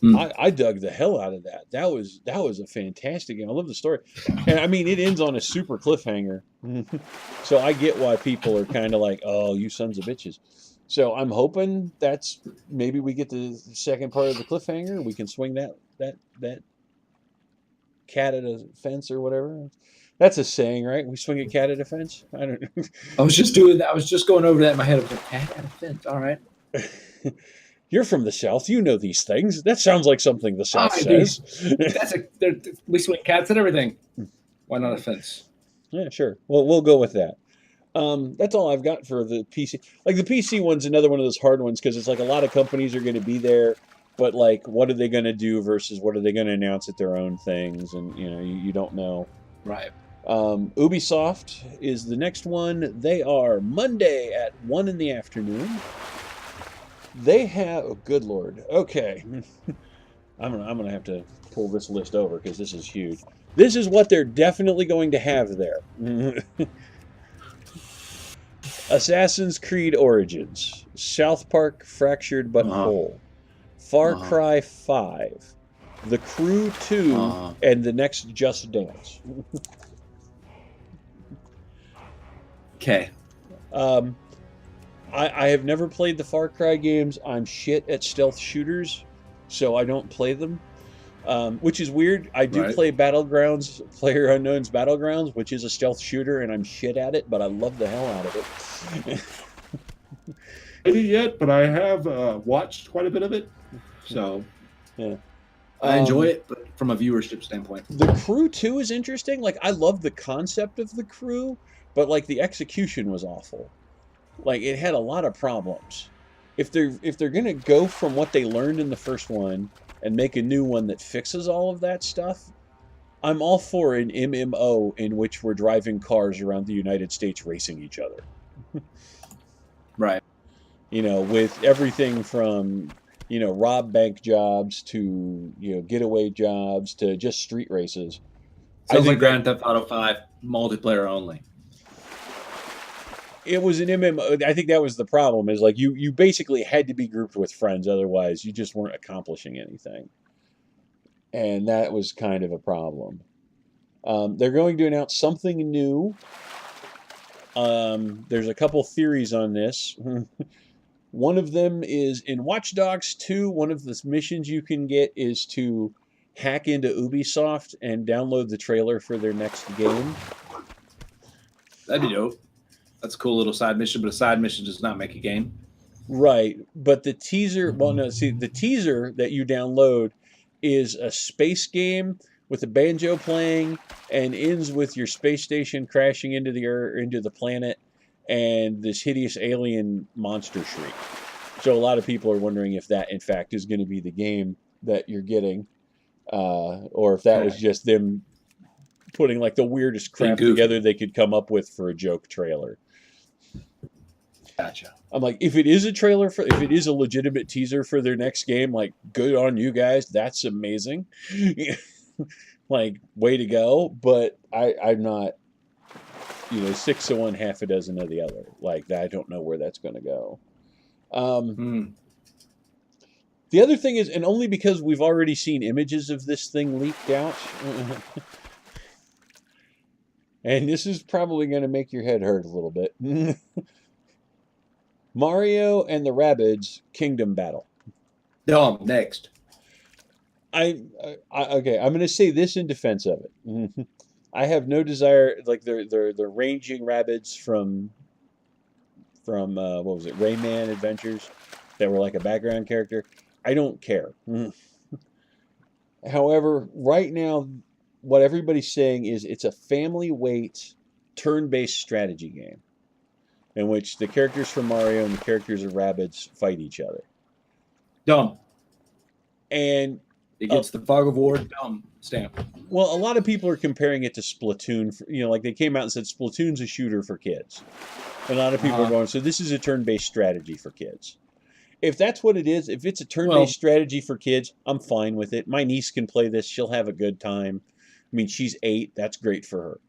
[SPEAKER 1] I dug the hell out of that. That was a fantastic game. I love the story, and I mean it ends on a super cliffhanger. So I get why people are kind of like, "Oh, you sons of bitches." So I'm hoping that's maybe we get the second part of the cliffhanger. We can swing that cat at a fence or whatever. That's a saying, right? We swing a cat at a fence. I don't know.
[SPEAKER 2] I was just doing that. I was just going over that in my head. I was like, cat at a fence. All right.
[SPEAKER 1] You're from the South. You know these things. That sounds like something the South
[SPEAKER 2] I do.
[SPEAKER 1] says.
[SPEAKER 2] We swing cats at everything. Why not a fence?
[SPEAKER 1] Yeah, sure. Well, we'll go with that. That's all I've got for the PC. Like the PC one's another one of those hard ones because it's like a lot of companies are going to be there, but like, what are they going to do versus what are they going to announce at their own things, and you don't know.
[SPEAKER 2] Right.
[SPEAKER 1] Ubisoft is the next one. They are Monday at 1 in the afternoon. They have, oh, good Lord. Okay. I'm gonna have to pull this list over because this is huge. This is what they're definitely going to have there. Assassin's Creed Origins, South Park Fractured But Whole, Far Cry 5, The Crew 2, and the next Just Dance.
[SPEAKER 2] Okay.
[SPEAKER 1] I have never played the Far Cry games. I'm shit at stealth shooters, so I don't play them. Which is weird. I do play Battlegrounds, PlayerUnknown's Battlegrounds, which is a stealth shooter, and I'm shit at it, but I love the hell out of it.
[SPEAKER 3] Not yet, but I have watched quite a bit of it. So,
[SPEAKER 1] yeah.
[SPEAKER 2] I enjoy it, but from a viewership standpoint.
[SPEAKER 1] The Crew 2 is interesting. Like, I love the concept of the Crew, but like the execution was awful. Like, it had a lot of problems. If they're gonna go from what they learned in the first one and make a new one that fixes all of that stuff, I'm all for an MMO in which we're driving cars around the United States racing each other.
[SPEAKER 2] Right.
[SPEAKER 1] With everything from, rob bank jobs to, getaway jobs to just street races.
[SPEAKER 2] Sounds like Grand Theft Auto 5 multiplayer only.
[SPEAKER 1] It was an MMO. I think that was the problem, is like you basically had to be grouped with friends, otherwise you just weren't accomplishing anything. And that was kind of a problem. They're going to announce something new. There's a couple theories on this. One of them is in Watch Dogs 2, one of the missions you can get is to hack into Ubisoft and download the trailer for their next game.
[SPEAKER 2] That'd be dope. That's a cool little side mission, but a side mission does not make a game.
[SPEAKER 1] Right. But the teaser, the teaser that you download is a space game with a banjo playing and ends with your space station crashing into the planet and this hideous alien monster shriek. So a lot of people are wondering if that, in fact, is going to be the game that you're getting, or if that was just them putting like the weirdest crap together they could come up with for a joke trailer.
[SPEAKER 2] Gotcha.
[SPEAKER 1] I'm like, if it is a legitimate teaser for their next game, like, good on you guys. That's amazing. Like, way to go. But I'm not, 6 of one, half a dozen of the other. Like, I don't know where that's going to go. The other thing is, and only because we've already seen images of this thing leaked out, and this is probably going to make your head hurt a little bit. Mario and the Rabbids Kingdom Battle.
[SPEAKER 2] Next.
[SPEAKER 1] Okay, I'm going to say this in defense of it. I have no desire, like they're ranging Rabbids from what was it, Rayman Adventures, that were like a background character. I don't care. However, right now, what everybody's saying is it's a family weight turn-based strategy game in which the characters from Mario and the characters of Rabbids fight each other.
[SPEAKER 2] Dumb.
[SPEAKER 1] And
[SPEAKER 2] it gets the Fog of War dumb stamp.
[SPEAKER 1] Well, a lot of people are comparing it to Splatoon. Like they came out and said Splatoon's a shooter for kids. And a lot of people are going, so this is a turn-based strategy for kids. If that's what it is, if it's a turn-based strategy for kids, I'm fine with it. My niece can play this. She'll have a good time. I mean, she's 8. That's great for her.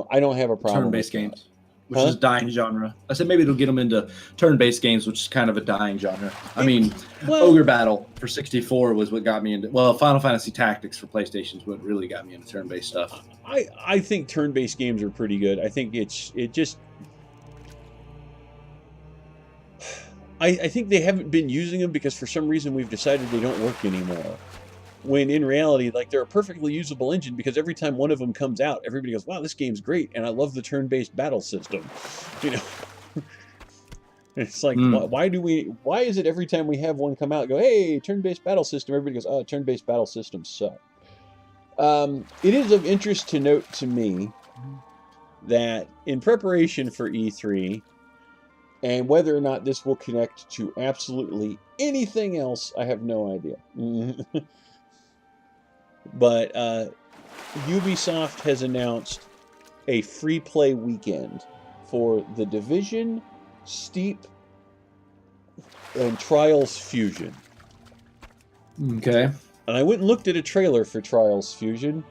[SPEAKER 1] I don't have a problem
[SPEAKER 2] turn-based
[SPEAKER 1] with
[SPEAKER 2] games. Which is a dying genre. I said maybe it'll get them into turn-based games, which is kind of a dying genre. I mean, Ogre Battle for 64 was what got me into. Well, Final Fantasy Tactics for PlayStation is what really got me into turn-based stuff.
[SPEAKER 1] I think turn-based games are pretty good. I think I think they haven't been using them because for some reason we've decided they don't work anymore. When in reality, like, they're a perfectly usable engine because every time one of them comes out, everybody goes, wow, this game's great, and I love the turn-based battle system. It's like, why is it every time we have one come out, go, hey, turn-based battle system, everybody goes, oh, turn-based battle systems suck. It is of interest to note to me that in preparation for E3, and whether or not this will connect to absolutely anything else, I have no idea. But Ubisoft has announced a free play weekend for The Division, Steep, and Trials Fusion.
[SPEAKER 2] Okay.
[SPEAKER 1] And I went and looked at a trailer for Trials Fusion,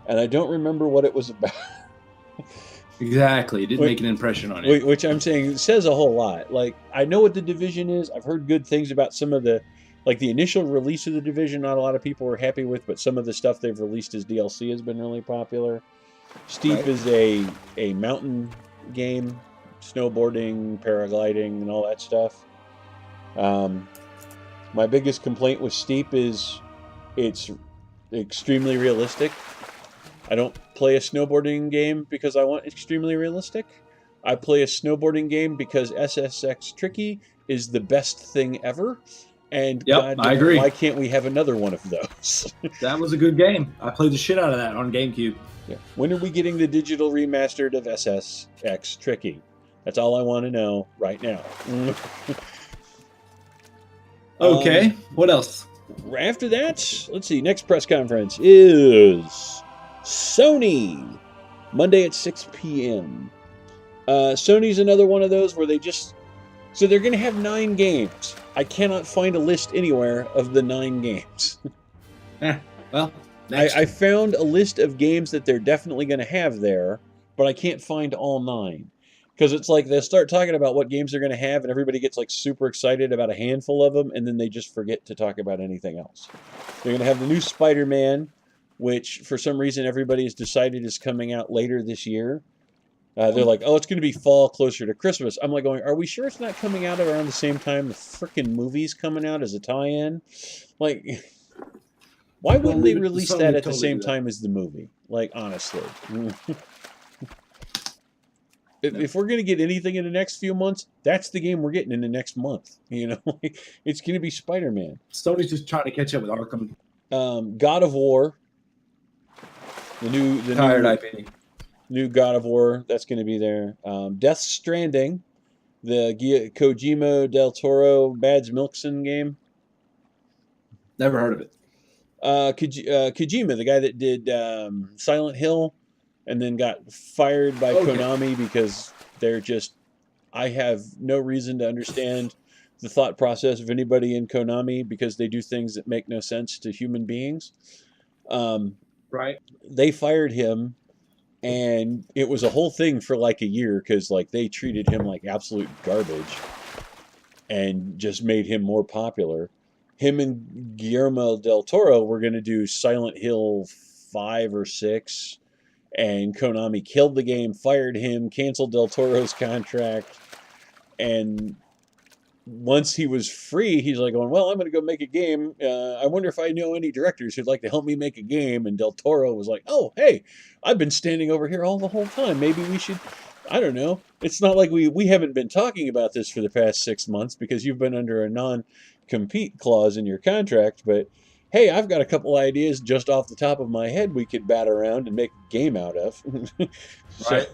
[SPEAKER 1] and I don't remember what it was about.
[SPEAKER 2] Exactly. It didn't make an impression on you.
[SPEAKER 1] Which I'm saying says a whole lot. Like, I know what The Division is. I've heard good things about some of the, like the initial release of The Division, not a lot of people were happy with, but some of the stuff they've released as DLC has been really popular. Steep is a mountain game, snowboarding, paragliding, and all that stuff. My biggest complaint with Steep is it's extremely realistic. I don't play a snowboarding game because I want extremely realistic. I play a snowboarding game because SSX Tricky is the best thing ever. And God,
[SPEAKER 2] I agree.
[SPEAKER 1] Why can't we have another one of those?
[SPEAKER 2] That was a good game. I played the shit out of that on GameCube.
[SPEAKER 1] Yeah. When are we getting the digital remastered of SSX Tricky? That's all I want to know right now.
[SPEAKER 2] Okay, what else?
[SPEAKER 1] After that, let's see. Next press conference is Sony, Monday at 6 p.m. Sony's another one of those where they just... So they're going to have 9 games. I cannot find a list anywhere of the 9 games.
[SPEAKER 2] Well,
[SPEAKER 1] I found a list of games that they're definitely going to have there, but I can't find all 9. Because it's like they start talking about what games they're going to have, and everybody gets like super excited about a handful of them, and then they just forget to talk about anything else. They're going to have the new Spider-Man, which for some reason everybody has decided is coming out later this year. They're like, oh, it's going to be fall, closer to Christmas. I'm like going, are we sure it's not coming out around the same time the frickin' movie's coming out as a tie-in? Like, why wouldn't they release that at the same time as the movie? Like, honestly. If we're going to get anything in the next few months, that's the game we're getting in the next month. You know, it's going to be Spider-Man.
[SPEAKER 2] Sony's just trying to catch up with Arkham.
[SPEAKER 1] God of War. The new God of War, that's going to be there. Death Stranding, the Kojima del Toro Mads Mikkelsen game.
[SPEAKER 2] Never heard of it.
[SPEAKER 1] Kojima, the guy that did Silent Hill, and then got fired by Konami because they're just... I have no reason to understand the thought process of anybody in Konami because they do things that make no sense to human beings.
[SPEAKER 2] Right.
[SPEAKER 1] They fired him, and it was a whole thing for like a year because like they treated him like absolute garbage and just made him more popular. Him and Guillermo del Toro were going to do Silent Hill 5 or 6, and Konami killed the game, fired him, canceled del Toro's contract, and once he was free, he's like going, well, I'm going to go make a game. I wonder if I know any directors who'd like to help me make a game. And Del Toro was like, oh, hey, I've been standing over here all the whole time. Maybe we should, I don't know. It's not like we haven't been talking about this for the past 6 months because you've been under a non-compete clause in your contract. But hey, I've got a couple ideas just off the top of my head we could bat around and make a game out of.
[SPEAKER 2] Right.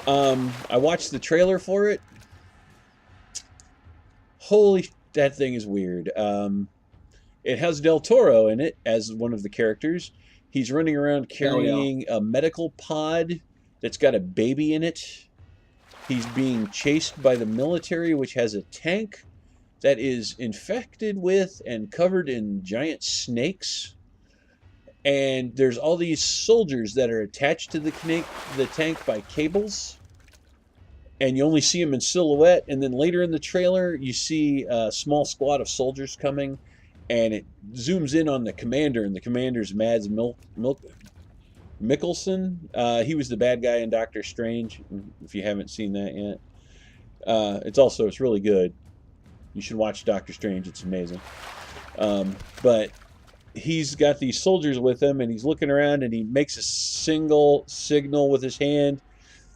[SPEAKER 1] I watched the trailer for it. Holy, that thing is weird. It has Del Toro in it as one of the characters. He's running around carrying a medical pod that's got a baby in it. He's being chased by the military, which has a tank that is infected with and covered in giant snakes. And there's all these soldiers that are attached to the tank by cables. And you only see them in silhouette. And then later in the trailer, you see a small squad of soldiers coming. And it zooms in on the commander. And the commander's Mads Mikkelsen. He was the bad guy in Doctor Strange, if you haven't seen that yet. It's really good. You should watch Doctor Strange. It's amazing. But he's got these soldiers with him. And he's looking around. And he makes a single signal with his hand.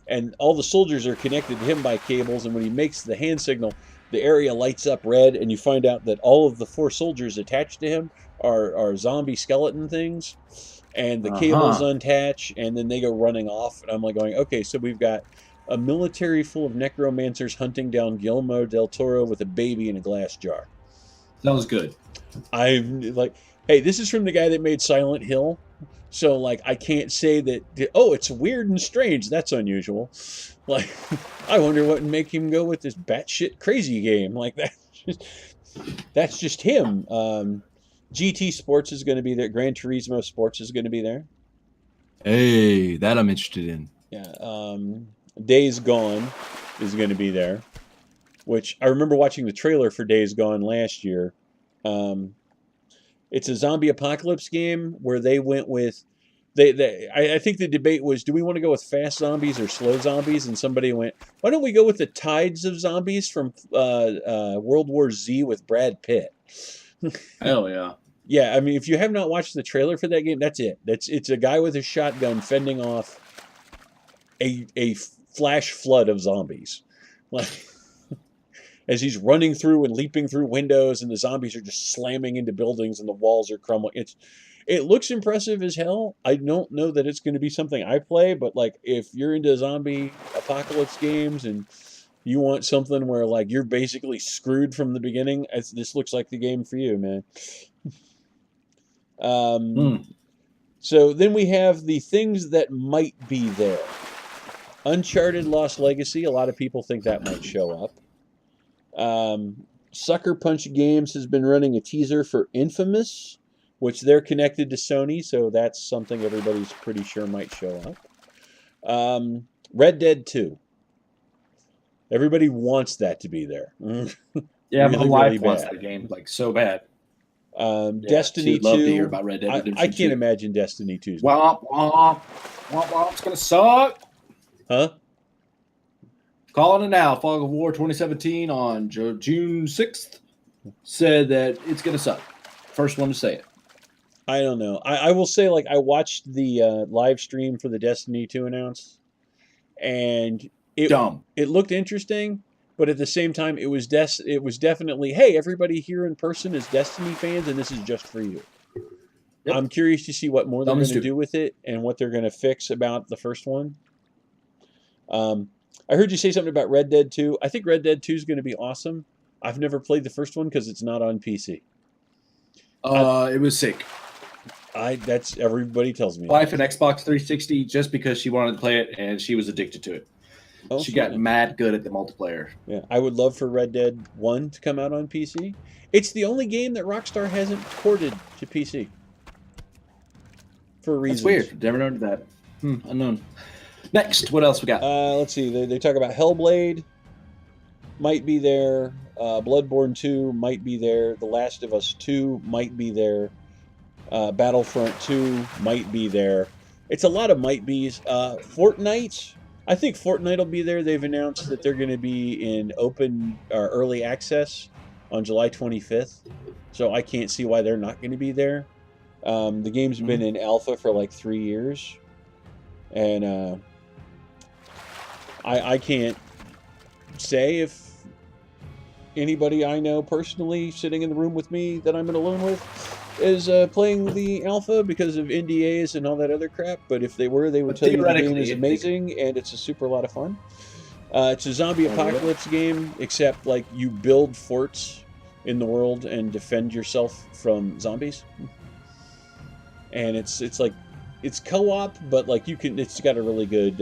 [SPEAKER 1] And all the soldiers are connected to him by cables, and when he makes the hand signal, the area lights up red, and you find out that all of the 4 soldiers attached to him are zombie skeleton things. and the cables unattach, and then they go running off, and I'm like going, okay, so we've got a military full of necromancers hunting down Guillermo del Toro with a baby in a glass jar.
[SPEAKER 2] Sounds good.
[SPEAKER 1] I'm like, hey, this is from the guy that made Silent Hill. So, like, I can't say that, oh, it's weird and strange. That's unusual. Like, I wonder what would make him go with this batshit crazy game. Like, that's just him. GT Sports is going to be there. Gran Turismo Sports is going to be there.
[SPEAKER 4] Hey, that I'm interested in.
[SPEAKER 1] Yeah. Days Gone is going to be there, which I remember watching the trailer for Days Gone last year. It's a zombie apocalypse game where they went with I think the debate was, do we want to go with fast zombies or slow zombies? And somebody went, why don't we go with the tides of zombies from World War Z with Brad Pitt?
[SPEAKER 2] Hell yeah.
[SPEAKER 1] Yeah, I mean, if you have not watched the trailer for that game, that's it. It's a guy with a shotgun fending off a flash flood of zombies. Like, as he's running through and leaping through windows, and the zombies are just slamming into buildings, and the walls are crumbling. It looks impressive as hell. I don't know that it's going to be something I play, but like, if you're into zombie apocalypse games and you want something where like you're basically screwed from the beginning, this looks like the game for you, man. So then we have the things that might be there. Uncharted Lost Legacy. A lot of people think that might show up. Sucker Punch Games has been running a teaser for Infamous, which they're connected to Sony, so that's something everybody's pretty sure might show up. Red Dead 2. Everybody wants that to be there.
[SPEAKER 2] Yeah,
[SPEAKER 1] really,
[SPEAKER 2] my wife
[SPEAKER 1] really
[SPEAKER 2] wants
[SPEAKER 1] bad.
[SPEAKER 2] that game like so bad.
[SPEAKER 1] Destiny
[SPEAKER 2] she'd love
[SPEAKER 1] 2.
[SPEAKER 2] to hear about Red Dead Redemption
[SPEAKER 1] I can't
[SPEAKER 2] 2.
[SPEAKER 1] imagine Destiny 2's
[SPEAKER 2] Womp, womp, womp, womp. It's gonna suck.
[SPEAKER 1] Huh?
[SPEAKER 2] Calling it now. Fog of War 2017 on June 6th said that it's gonna suck. First one to say it.
[SPEAKER 1] I don't know. I will say, like, I watched the live stream for the Destiny 2 announce, and it looked interesting, but at the same time, it was definitely, hey, everybody here in person is Destiny fans, and this is just for you. Yep. I'm curious to see what more they're going to do with it and what they're going to fix about the first one. I heard you say something about Red Dead 2. I think Red Dead 2 is going to be awesome. I've never played the first one because it's not on PC.
[SPEAKER 2] It was sick.
[SPEAKER 1] That's everybody tells me.
[SPEAKER 2] Wife an Xbox 360 just because she wanted to play it and she was addicted to it.
[SPEAKER 1] Oh,
[SPEAKER 2] she got mad good at the multiplayer.
[SPEAKER 1] Yeah, I would love for Red Dead 1 to come out on PC. It's the only game that Rockstar hasn't ported to PC. For reasons.
[SPEAKER 2] That's weird. Never known that. Unknown. Next, what else we got?
[SPEAKER 1] Let's see. They talk about Hellblade. Might be there. Bloodborne 2 might be there. The Last of Us 2 might be there. Battlefront 2 might be there. It's a lot of might be's. Fortnite. I think Fortnite will be there. They've announced that they're going to be in open or early access on July 25th. So I can't see why they're not going to be there. The game's been in alpha for like 3 years. And I can't say if anybody I know personally sitting in the room with me that I'm in alone with is playing the alpha because of NDAs and all that other crap. But if they were, they would tell you the game is amazing and it's a super lot of fun. It's a zombie apocalypse game, except like you build forts in the world and defend yourself from zombies. And it's like it's co-op, but like you can. It's got a really good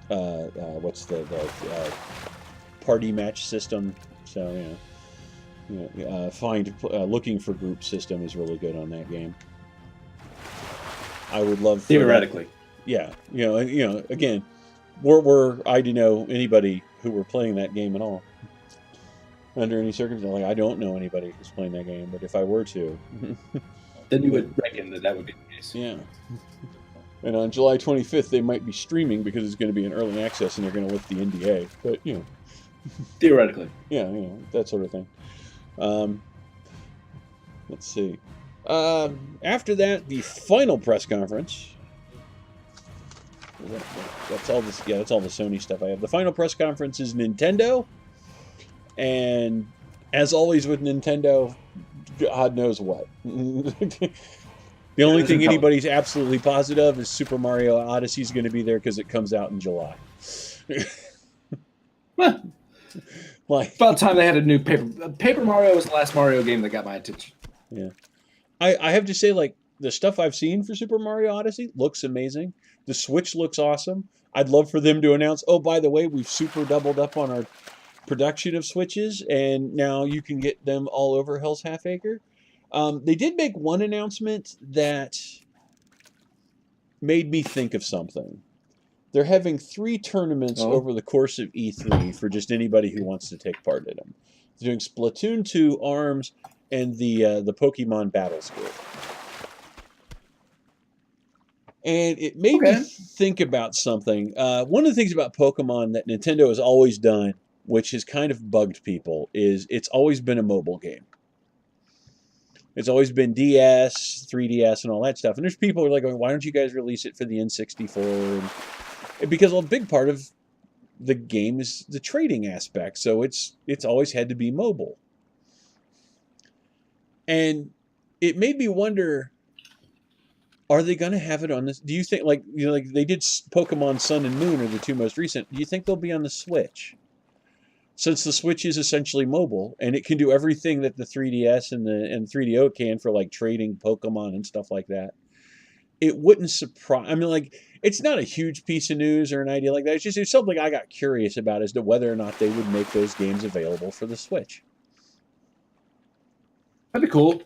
[SPEAKER 1] what's the party match system. So looking for group system is really good on that game. I would love
[SPEAKER 2] theoretically.
[SPEAKER 1] Yeah, again, were I to know anybody who were playing that game at all, under any circumstance, like I don't know anybody who's playing that game, but if I were to,
[SPEAKER 2] then you would reckon that would be the case.
[SPEAKER 1] Yeah. And on July 25th, they might be streaming because it's going to be in early access and they're going to lift the NDA. But
[SPEAKER 2] theoretically,
[SPEAKER 1] yeah, that sort of thing. Let's see. After that, the final press conference. That's all this. Yeah, that's all the Sony stuff I have. The final press conference is Nintendo, and as always with Nintendo, God knows what. The only thing anybody's absolutely positive of is Super Mario Odyssey is going to be there because it comes out in July. Like,
[SPEAKER 2] about time they had a new Paper Mario was the last Mario game that got my attention.
[SPEAKER 1] Yeah, I have to say, like, the stuff I've seen for Super Mario Odyssey looks amazing. The Switch looks awesome. I'd love for them to announce, oh, by the way, we've super doubled up on our production of Switches, and now you can get them all over Hell's Half Acre. They did make one announcement that made me think of something. They're having 3 tournaments over the course of E3 for just anybody who wants to take part in them. They're doing Splatoon 2, ARMS, and the Pokemon Battle School. And it made me think about something. One of the things about Pokemon that Nintendo has always done, which has kind of bugged people, is it's always been a mobile game. It's always been DS, 3DS, and all that stuff. And there's people who are like, going, why don't you guys release it for the N64? And because a big part of the game is the trading aspect. So it's always had to be mobile. And it made me wonder, are they going to have it on this? Do you think, like they did Pokemon Sun and Moon are the 2 most recent. Do you think they'll be on the Switch? Since the Switch is essentially mobile and it can do everything that the 3DS and 3DO can for like trading Pokemon and stuff like that, it wouldn't surprise. I mean, like, it's not a huge piece of news or an idea like that. It's something I got curious about as to whether or not they would make those games available for the Switch.
[SPEAKER 2] That'd be cool.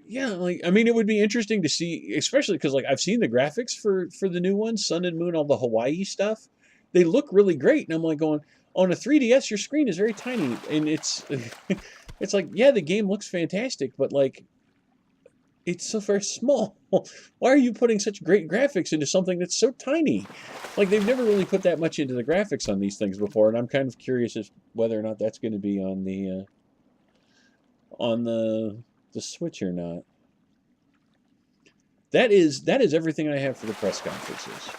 [SPEAKER 1] Yeah, like, I mean, it would be interesting to see, especially because, like, I've seen the graphics for the new ones, Sun and Moon, all the Hawaii stuff. They look really great, and I'm like going, on a 3DS, your screen is very tiny, and it's like, yeah, the game looks fantastic, but, like, it's so very small. Why are you putting such great graphics into something that's so tiny? Like, they've never really put that much into the graphics on these things before, and I'm kind of curious as whether or not that's going to be on the Switch or not. That is everything I have for the press conferences.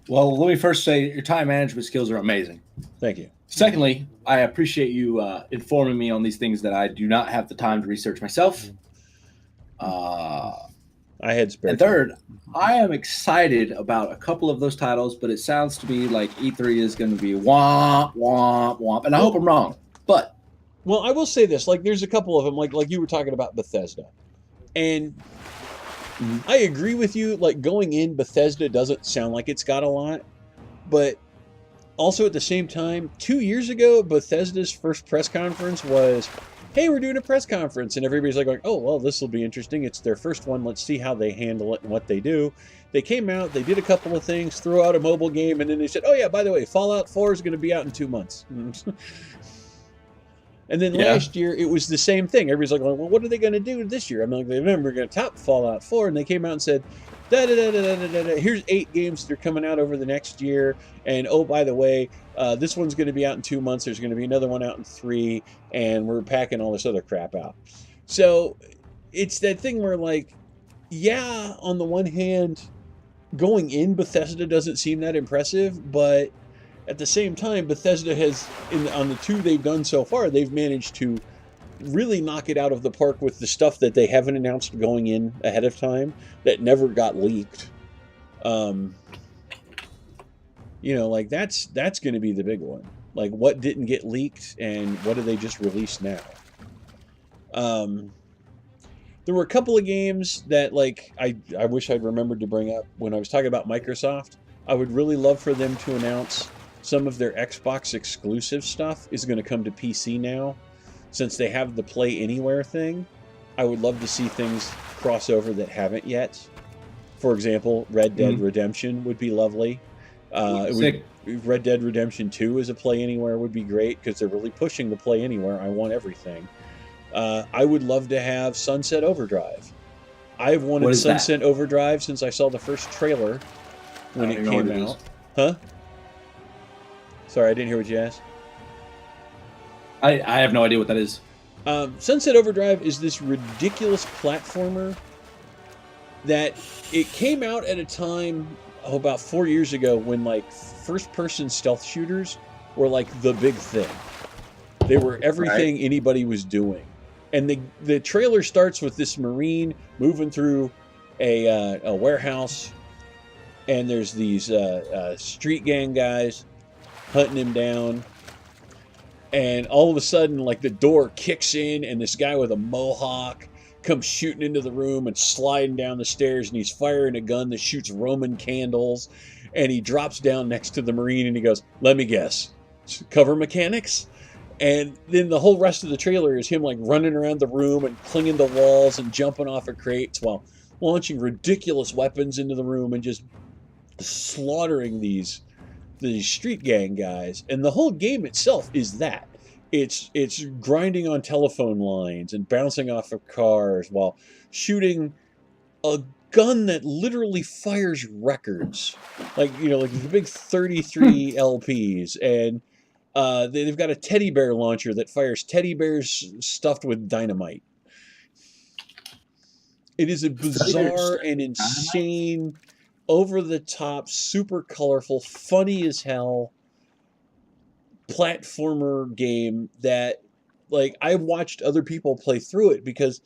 [SPEAKER 2] Well, let me first say your time management skills are amazing.
[SPEAKER 1] Thank you.
[SPEAKER 2] Secondly, I appreciate you informing me on these things that I do not have the time to research myself.
[SPEAKER 1] I had spare.
[SPEAKER 2] And third, I am excited about a couple of those titles, but it sounds to me like E3 is going to be womp, womp, womp. And I hope I'm wrong, but...
[SPEAKER 1] Well, I will say this. Like, there's a couple of them, like you were talking about Bethesda. And I agree with you. Like, going in, Bethesda doesn't sound like it's got a lot. But also at the same time, 2 years ago, Bethesda's first press conference was, hey, we're doing a press conference. And everybody's like, oh, well, this will be interesting. It's their first one. Let's see how they handle it and what they do. They came out, they did a couple of things, threw out a mobile game, and then they said, oh, yeah, by the way, Fallout 4 is going to be out in 2 months. And then last year, it was the same thing. Everybody's like, well, what are they going to do this year? I'm like, remember, we're going to top Fallout 4. And they came out and said, here's 8 games that are coming out over the next year. And, oh, by the way, this one's going to be out in 2 months. There's going to be another one out in 3. And we're packing all this other crap out. So it's that thing where, like, yeah, on the one hand, going in, Bethesda doesn't seem that impressive. But at the same time, Bethesda has, on the 2 they've done so far, they've managed to really knock it out of the park with the stuff that they haven't announced going in ahead of time that never got leaked. Like that's going to be the big one. Like, what didn't get leaked and what do they just release now? There were a couple of games that, like, I wish I'd remembered to bring up when I was talking about Microsoft. I would really love for them to announce some of their Xbox exclusive stuff is going to come to PC now. Since they have the Play Anywhere thing, I would love to see things cross over that haven't yet. For example, Red Dead Redemption would be lovely. Red Dead Redemption 2 as a Play Anywhere would be great because they're really pushing the Play Anywhere. I want everything. I would love to have Sunset Overdrive. I've wanted Sunset Overdrive since I saw the first trailer when it came out. Huh? Sorry, I didn't hear what you asked.
[SPEAKER 2] I have no idea what that is.
[SPEAKER 1] Sunset Overdrive is this ridiculous platformer that it came out at a time about 4 years ago when, like, first-person stealth shooters were like the big thing. They were everything anybody was doing. And the trailer starts with this Marine moving through a warehouse, and there's these street gang guys hunting him down. And all of a sudden, like, the door kicks in, and this guy with a mohawk comes shooting into the room and sliding down the stairs, and he's firing a gun that shoots Roman candles. And he drops down next to the Marine, and he goes, "Let me guess, cover mechanics?" And then the whole rest of the trailer is him, like, running around the room and clinging to walls and jumping off of crates while launching ridiculous weapons into the room and just slaughtering these street gang guys. And the whole game itself is that. It's grinding on telephone lines and bouncing off of cars while shooting a gun that literally fires records. Like, like the big 33 LPs. And they've got a teddy bear launcher that fires teddy bears stuffed with dynamite. It is a bizarre and insane, over-the-top, super colorful, funny as hell platformer game that, like, I watched other people play through it because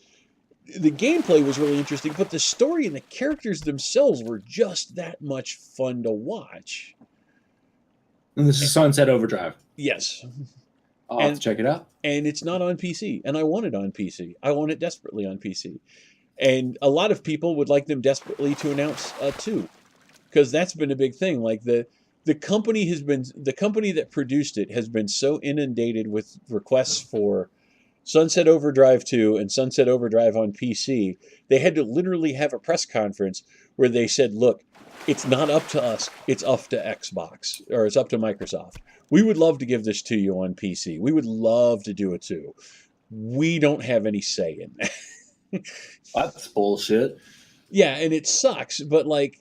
[SPEAKER 1] the gameplay was really interesting, but the story and the characters themselves were just that much fun to watch.
[SPEAKER 2] And this is Sunset Overdrive.
[SPEAKER 1] Yes.
[SPEAKER 2] I'll have to check it out.
[SPEAKER 1] And it's not on PC, and I want it on PC. I want it desperately on PC. And a lot of people would like them desperately to announce 2, because that's been a big thing. Like the company that produced it has been so inundated with requests for Sunset Overdrive 2 and Sunset Overdrive on PC, they had to literally have a press conference where they said, "Look, it's not up to us, it's up to Xbox, or it's up to Microsoft. We would love to give this to you on PC. We would love to do it too. We don't have any say in that."
[SPEAKER 2] That's bullshit.
[SPEAKER 1] Yeah, and it sucks, but, like,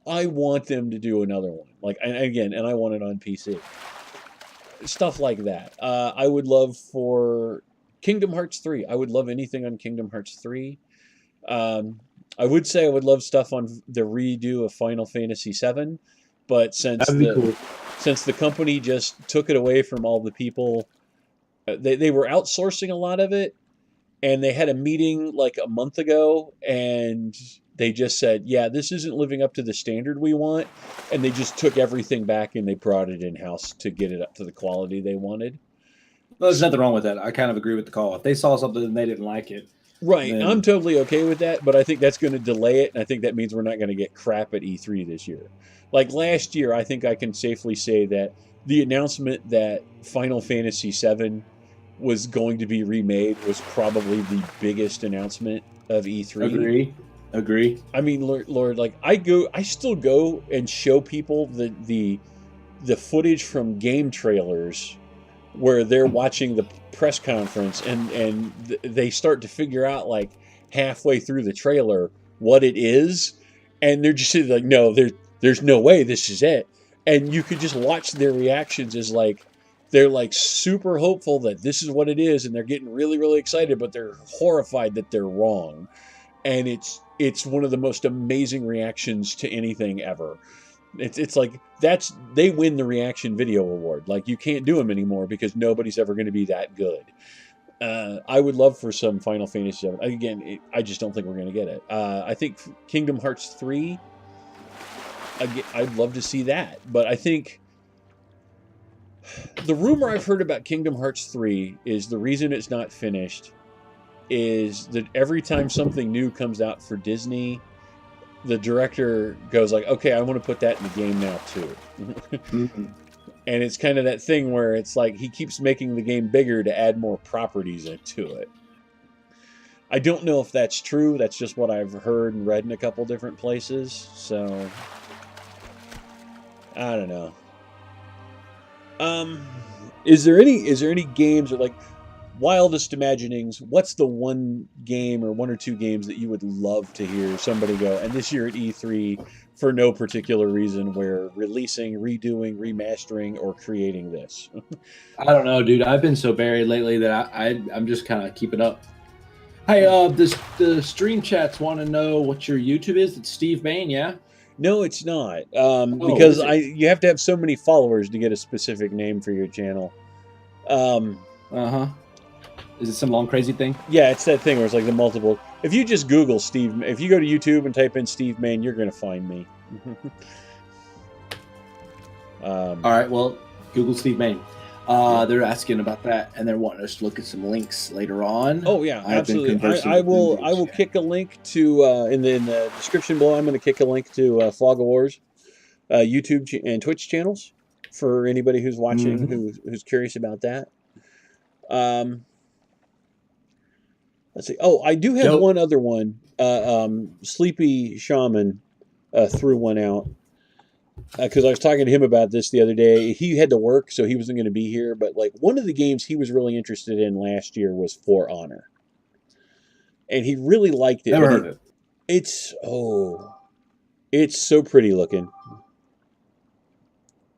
[SPEAKER 1] I want them to do another one. Like, and I want it on PC. Stuff like that. I would love for Kingdom Hearts 3. I would love anything on Kingdom Hearts 3. I would say I would love stuff on the redo of Final Fantasy 7, but since the company just took it away from all the people, they were outsourcing a lot of it. And they had a meeting like a month ago, and they just said, "Yeah, this isn't living up to the standard we want." And they just took everything back and they brought it in-house to get it up to the quality they wanted.
[SPEAKER 2] Well, there's nothing wrong with that. I kind of agree with the call. If they saw something and they didn't like it.
[SPEAKER 1] Right.
[SPEAKER 2] Then...
[SPEAKER 1] I'm totally okay with that, but I think that's going to delay it, and I think that means we're not going to get crap at E3 this year. Like last year, I think I can safely say that the announcement that Final Fantasy VII was going to be remade was probably the biggest announcement of E3.
[SPEAKER 2] Agree.
[SPEAKER 1] I mean, Lord, like I still go and show people the footage from game trailers where they're watching the press conference and they start to figure out, like, halfway through the trailer what it is, and they're just like, "No, there's no way this is it." And you could just watch their reactions as, like, they're, like, super hopeful that this is what it is, and they're getting really, really excited, but they're horrified that they're wrong. And it's one of the most amazing reactions to anything ever. It's like they win the reaction video award. Like, you can't do them anymore because nobody's ever going to be that good. I would love for some Final Fantasy VII. Again, I just don't think we're going to get it. I think Kingdom Hearts 3, I'd love to see that, but I think the rumor I've heard about Kingdom Hearts 3 is the reason it's not finished is that every time something new comes out for Disney, the director goes like, "Okay, I want to put that in the game now too."
[SPEAKER 2] Mm-hmm.
[SPEAKER 1] And it's kind of that thing where it's like he keeps making the game bigger to add more properties into it. I don't know if that's true. That's just what I've heard and read in a couple different places. So I don't know. Is there any games or, like, wildest imaginings? What's the one game or one or two games that you would love to hear somebody go, and this year at E3, for no particular reason, we're releasing, redoing, remastering, or creating this?
[SPEAKER 2] I don't know, dude. I've been so buried lately that I'm just kind of keeping up. Hey, the stream chats want to know what your YouTube is. It's Steve Mayne, yeah?
[SPEAKER 1] No, it's not. Because you have to have so many followers to get a specific name for your channel.
[SPEAKER 2] Is it some long crazy thing?
[SPEAKER 1] Yeah, it's that thing where it's like the multiple. If you just Google Steve, if you go to YouTube and type in Steve Mayne, you're gonna find me.
[SPEAKER 2] All right, well, Google Steve Mayne. They're asking about that, and they're wanting us to look at some links later on.
[SPEAKER 1] Oh yeah,
[SPEAKER 2] I've been
[SPEAKER 1] absolutely.
[SPEAKER 2] conversing
[SPEAKER 1] I
[SPEAKER 2] with them
[SPEAKER 1] will.
[SPEAKER 2] via
[SPEAKER 1] I will
[SPEAKER 2] chat.
[SPEAKER 1] kick a link to in the description below. I'm going to kick a link to Fog of War's YouTube and Twitch channels for anybody who's watching who's curious about that. Let's see. Oh, I do have
[SPEAKER 2] Dope.
[SPEAKER 1] one other one. Sleepy Shaman threw one out because I was talking to him about this the other day. He had to work, so he wasn't going to be here. But like one of the games he was really interested in last year was For Honor, and he really liked it.
[SPEAKER 2] Never heard of it.
[SPEAKER 1] It's so pretty looking,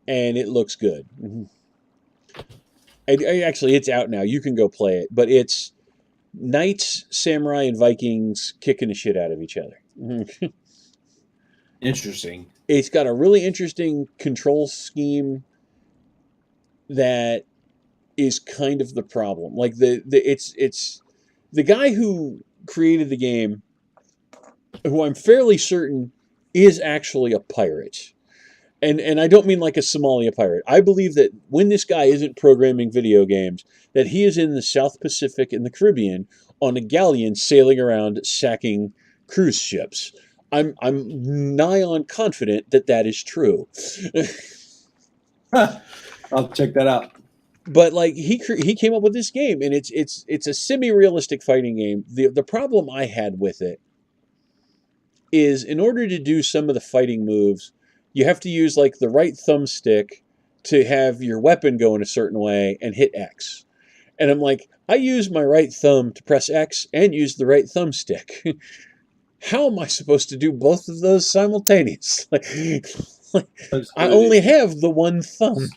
[SPEAKER 1] and it looks good. Actually, it's out now. You can go play it, but it's knights, samurai, and Vikings kicking the shit out of each other.
[SPEAKER 2] Interesting.
[SPEAKER 1] It's got a really interesting control scheme that is kind of the problem. Like it's the guy who created the game, who I'm fairly certain is actually a pirate. And I don't mean like a Somalia pirate. I believe that when this guy isn't programming video games, that he is in the South Pacific and the Caribbean on a galleon sailing around sacking cruise ships. I'm nigh on confident that that is true.
[SPEAKER 2] I'll check that out.
[SPEAKER 1] But like he came up with this game, and it's a semi-realistic fighting game. The problem I had with it is in order to do some of the fighting moves, you have to use like the right thumbstick to have your weapon go in a certain way and hit X. And I'm like, I use my right thumb to press X and use the right thumbstick. How am I supposed to do both of those simultaneously? I only have the one thumb.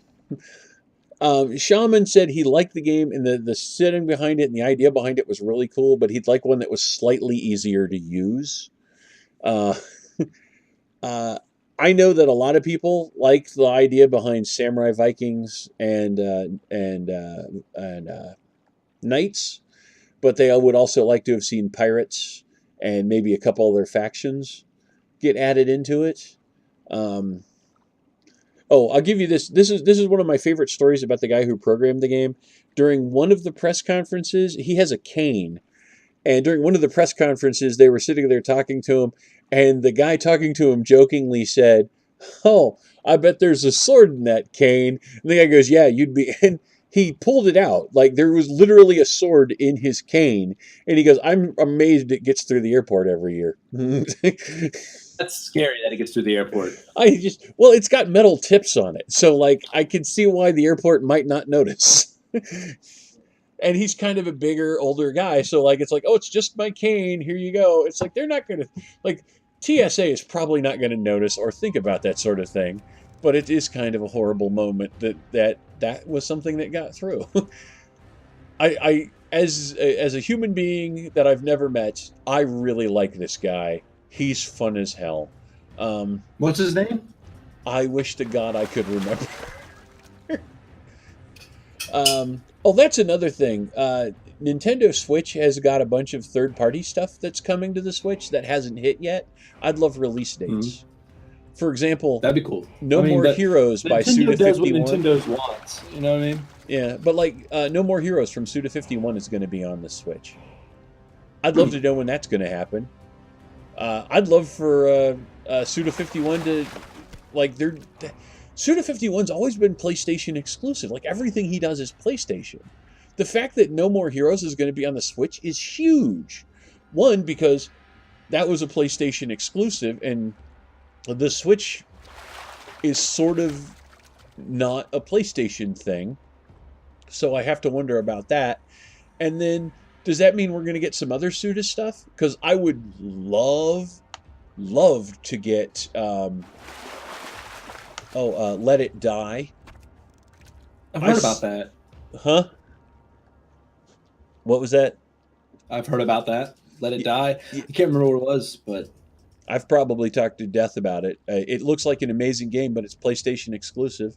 [SPEAKER 1] Shaman said he liked the game and the setting behind it and the idea behind it was really cool, but he'd like one that was slightly easier to use. I know that a lot of people like the idea behind Samurai Vikings and Knights, but they would also like to have seen pirates and maybe a couple other factions get added into it. I'll give you this. This is one of my favorite stories about the guy who programmed the game. During one of the press conferences, he has a cane. And during one of the press conferences, they were sitting there talking to him, and the guy talking to him jokingly said, "Oh, I bet there's a sword in that cane." And the guy goes, "Yeah, you'd be." And he pulled it out. Like there was literally a sword in his cane. And he goes, "I'm amazed it gets through the airport every year."
[SPEAKER 2] That's scary that it gets through the airport.
[SPEAKER 1] Well, it's got metal tips on it. So like I can see why the airport might not notice. And he's kind of a bigger, older guy. So, like, it's like, oh, it's just my cane. Here you go. It's like, they're not going to, like, TSA is probably not going to notice or think about that sort of thing. But it is kind of a horrible moment that was something that got through. As a human being that I've never met, I really like this guy. He's fun as hell.
[SPEAKER 2] What's his name?
[SPEAKER 1] I wish to God I could remember. That's another thing. Nintendo Switch has got a bunch of third-party stuff that's coming to the Switch that hasn't hit yet. I'd love release dates.
[SPEAKER 2] Mm-hmm.
[SPEAKER 1] For example,
[SPEAKER 2] that'd be cool.
[SPEAKER 1] No More Heroes by
[SPEAKER 2] Nintendo does what
[SPEAKER 1] Suda51.
[SPEAKER 2] Nintendo wants. You know what I mean?
[SPEAKER 1] Yeah, but like No More Heroes from Suda51 is going to be on the Switch. I'd love to know when that's going to happen. I'd love for Suda51 to like they're. Suda51's always been PlayStation exclusive. Like, everything he does is PlayStation. The fact that No More Heroes is going to be on the Switch is huge. One, because that was a PlayStation exclusive, and the Switch is sort of not a PlayStation thing. So I have to wonder about that. And then, does that mean we're going to get some other Suda stuff? Because I would love to get... Let It Die.
[SPEAKER 2] I've heard about that.
[SPEAKER 1] Huh? What was that?
[SPEAKER 2] I've heard about that. Let It Die. I can't remember what it was, but...
[SPEAKER 1] I've probably talked to death about it. It looks like an amazing game, but it's PlayStation exclusive.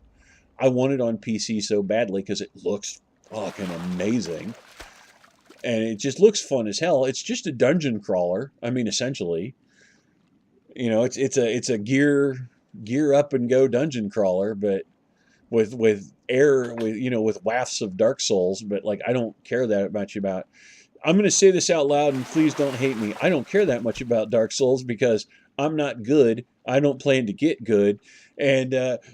[SPEAKER 1] I want it on PC so badly because it looks fucking amazing. and it just looks fun as hell. It's just a dungeon crawler. I mean, essentially, you know, it's a gear up and go dungeon crawler, but with air, with you know, with wafts of Dark Souls. But like, I don't care that much about. I'm going to say this out loud, and please don't hate me. I don't care that much about Dark Souls because I'm not good. I don't plan to get good, and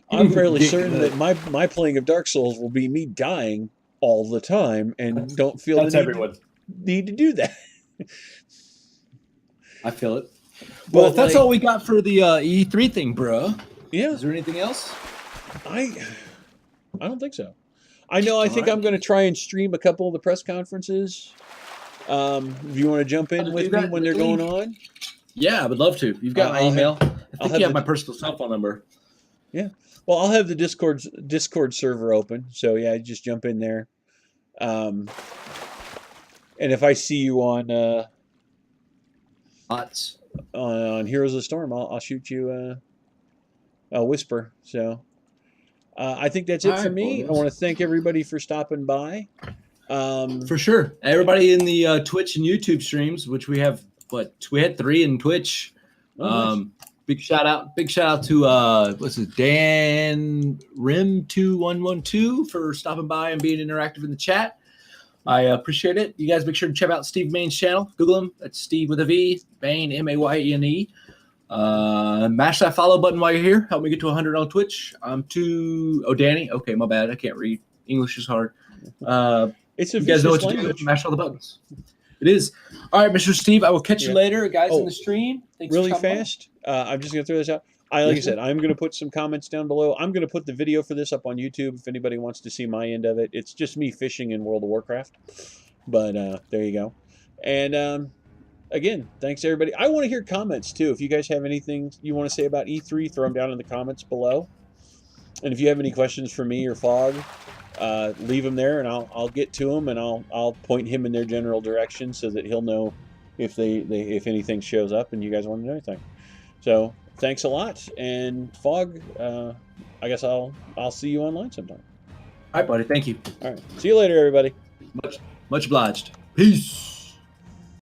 [SPEAKER 1] I'm fairly certain that my playing of Dark Souls will be me dying all the time, and don't feel
[SPEAKER 2] That's
[SPEAKER 1] the
[SPEAKER 2] everyone.
[SPEAKER 1] need to do that.
[SPEAKER 2] I feel it.
[SPEAKER 1] Well,
[SPEAKER 2] Well, if that's
[SPEAKER 1] like-
[SPEAKER 2] all we got for the E3 thing, bro.
[SPEAKER 1] Yeah,
[SPEAKER 2] Is there anything else?
[SPEAKER 1] I don't think so. I know. I think
[SPEAKER 2] Alright.
[SPEAKER 1] I'm going to try and stream a couple of the press conferences. If you want to jump in
[SPEAKER 2] I'll
[SPEAKER 1] with
[SPEAKER 2] do
[SPEAKER 1] me
[SPEAKER 2] that
[SPEAKER 1] when they're
[SPEAKER 2] in the
[SPEAKER 1] going on,
[SPEAKER 2] Yeah, I would love to. You've got my
[SPEAKER 1] I'll
[SPEAKER 2] email. I
[SPEAKER 1] I'll
[SPEAKER 2] think
[SPEAKER 1] have
[SPEAKER 2] you have
[SPEAKER 1] the-
[SPEAKER 2] my personal cell phone number.
[SPEAKER 1] well, I'll have the Discord server open. So yeah, just jump in there. And if I see you on
[SPEAKER 2] Lots.
[SPEAKER 1] on Heroes of the Storm, I'll shoot you a whisper. So I think that's it
[SPEAKER 2] All
[SPEAKER 1] for
[SPEAKER 2] right,
[SPEAKER 1] me.
[SPEAKER 2] boys.
[SPEAKER 1] I want to thank everybody for stopping by.
[SPEAKER 2] For sure. Everybody in the Twitch and YouTube streams, which we have, we had 3 in Twitch.
[SPEAKER 1] Oh, nice.
[SPEAKER 2] Big shout out to what's it, Dan Rim 2112 for stopping by and being interactive in the chat. I appreciate it. You guys make sure to check out Steve Mayne's channel. Google him. That's Steve with a V, Mayne, Mayne. Mash that follow button while you're here. Help me get to 100 on Twitch. Danny. Okay, my bad. I can't read. English is hard.
[SPEAKER 1] It's a
[SPEAKER 2] You guys know what
[SPEAKER 1] vicious
[SPEAKER 2] to do.
[SPEAKER 1] language.
[SPEAKER 2] Mash all the buttons. It is. All right, Mr. Steve, I will catch you
[SPEAKER 1] Yeah.
[SPEAKER 2] later, guys,
[SPEAKER 1] Oh,
[SPEAKER 2] in the stream. Thanks for
[SPEAKER 1] Really
[SPEAKER 2] stopping by.
[SPEAKER 1] fast. I'm just going to throw this out. Like I
[SPEAKER 2] Yes,
[SPEAKER 1] said, I'm going to put some comments down below. I'm going to put the video for this up on YouTube if anybody wants to see my end of it. It's just me fishing in World of Warcraft. But there you go. And again, thanks everybody. I want to hear comments too. If you guys have anything you want to say about E3, throw them down in the comments below. And if you have any questions for me or Fog, leave them there, and I'll get to them, and I'll point him in their general direction so that he'll know if if anything shows up and you guys want to know anything. So thanks a lot, and Fog, I guess I'll see you online sometime.
[SPEAKER 2] All right, buddy. Thank you.
[SPEAKER 1] All right, see you later, everybody.
[SPEAKER 2] Much obliged. Peace.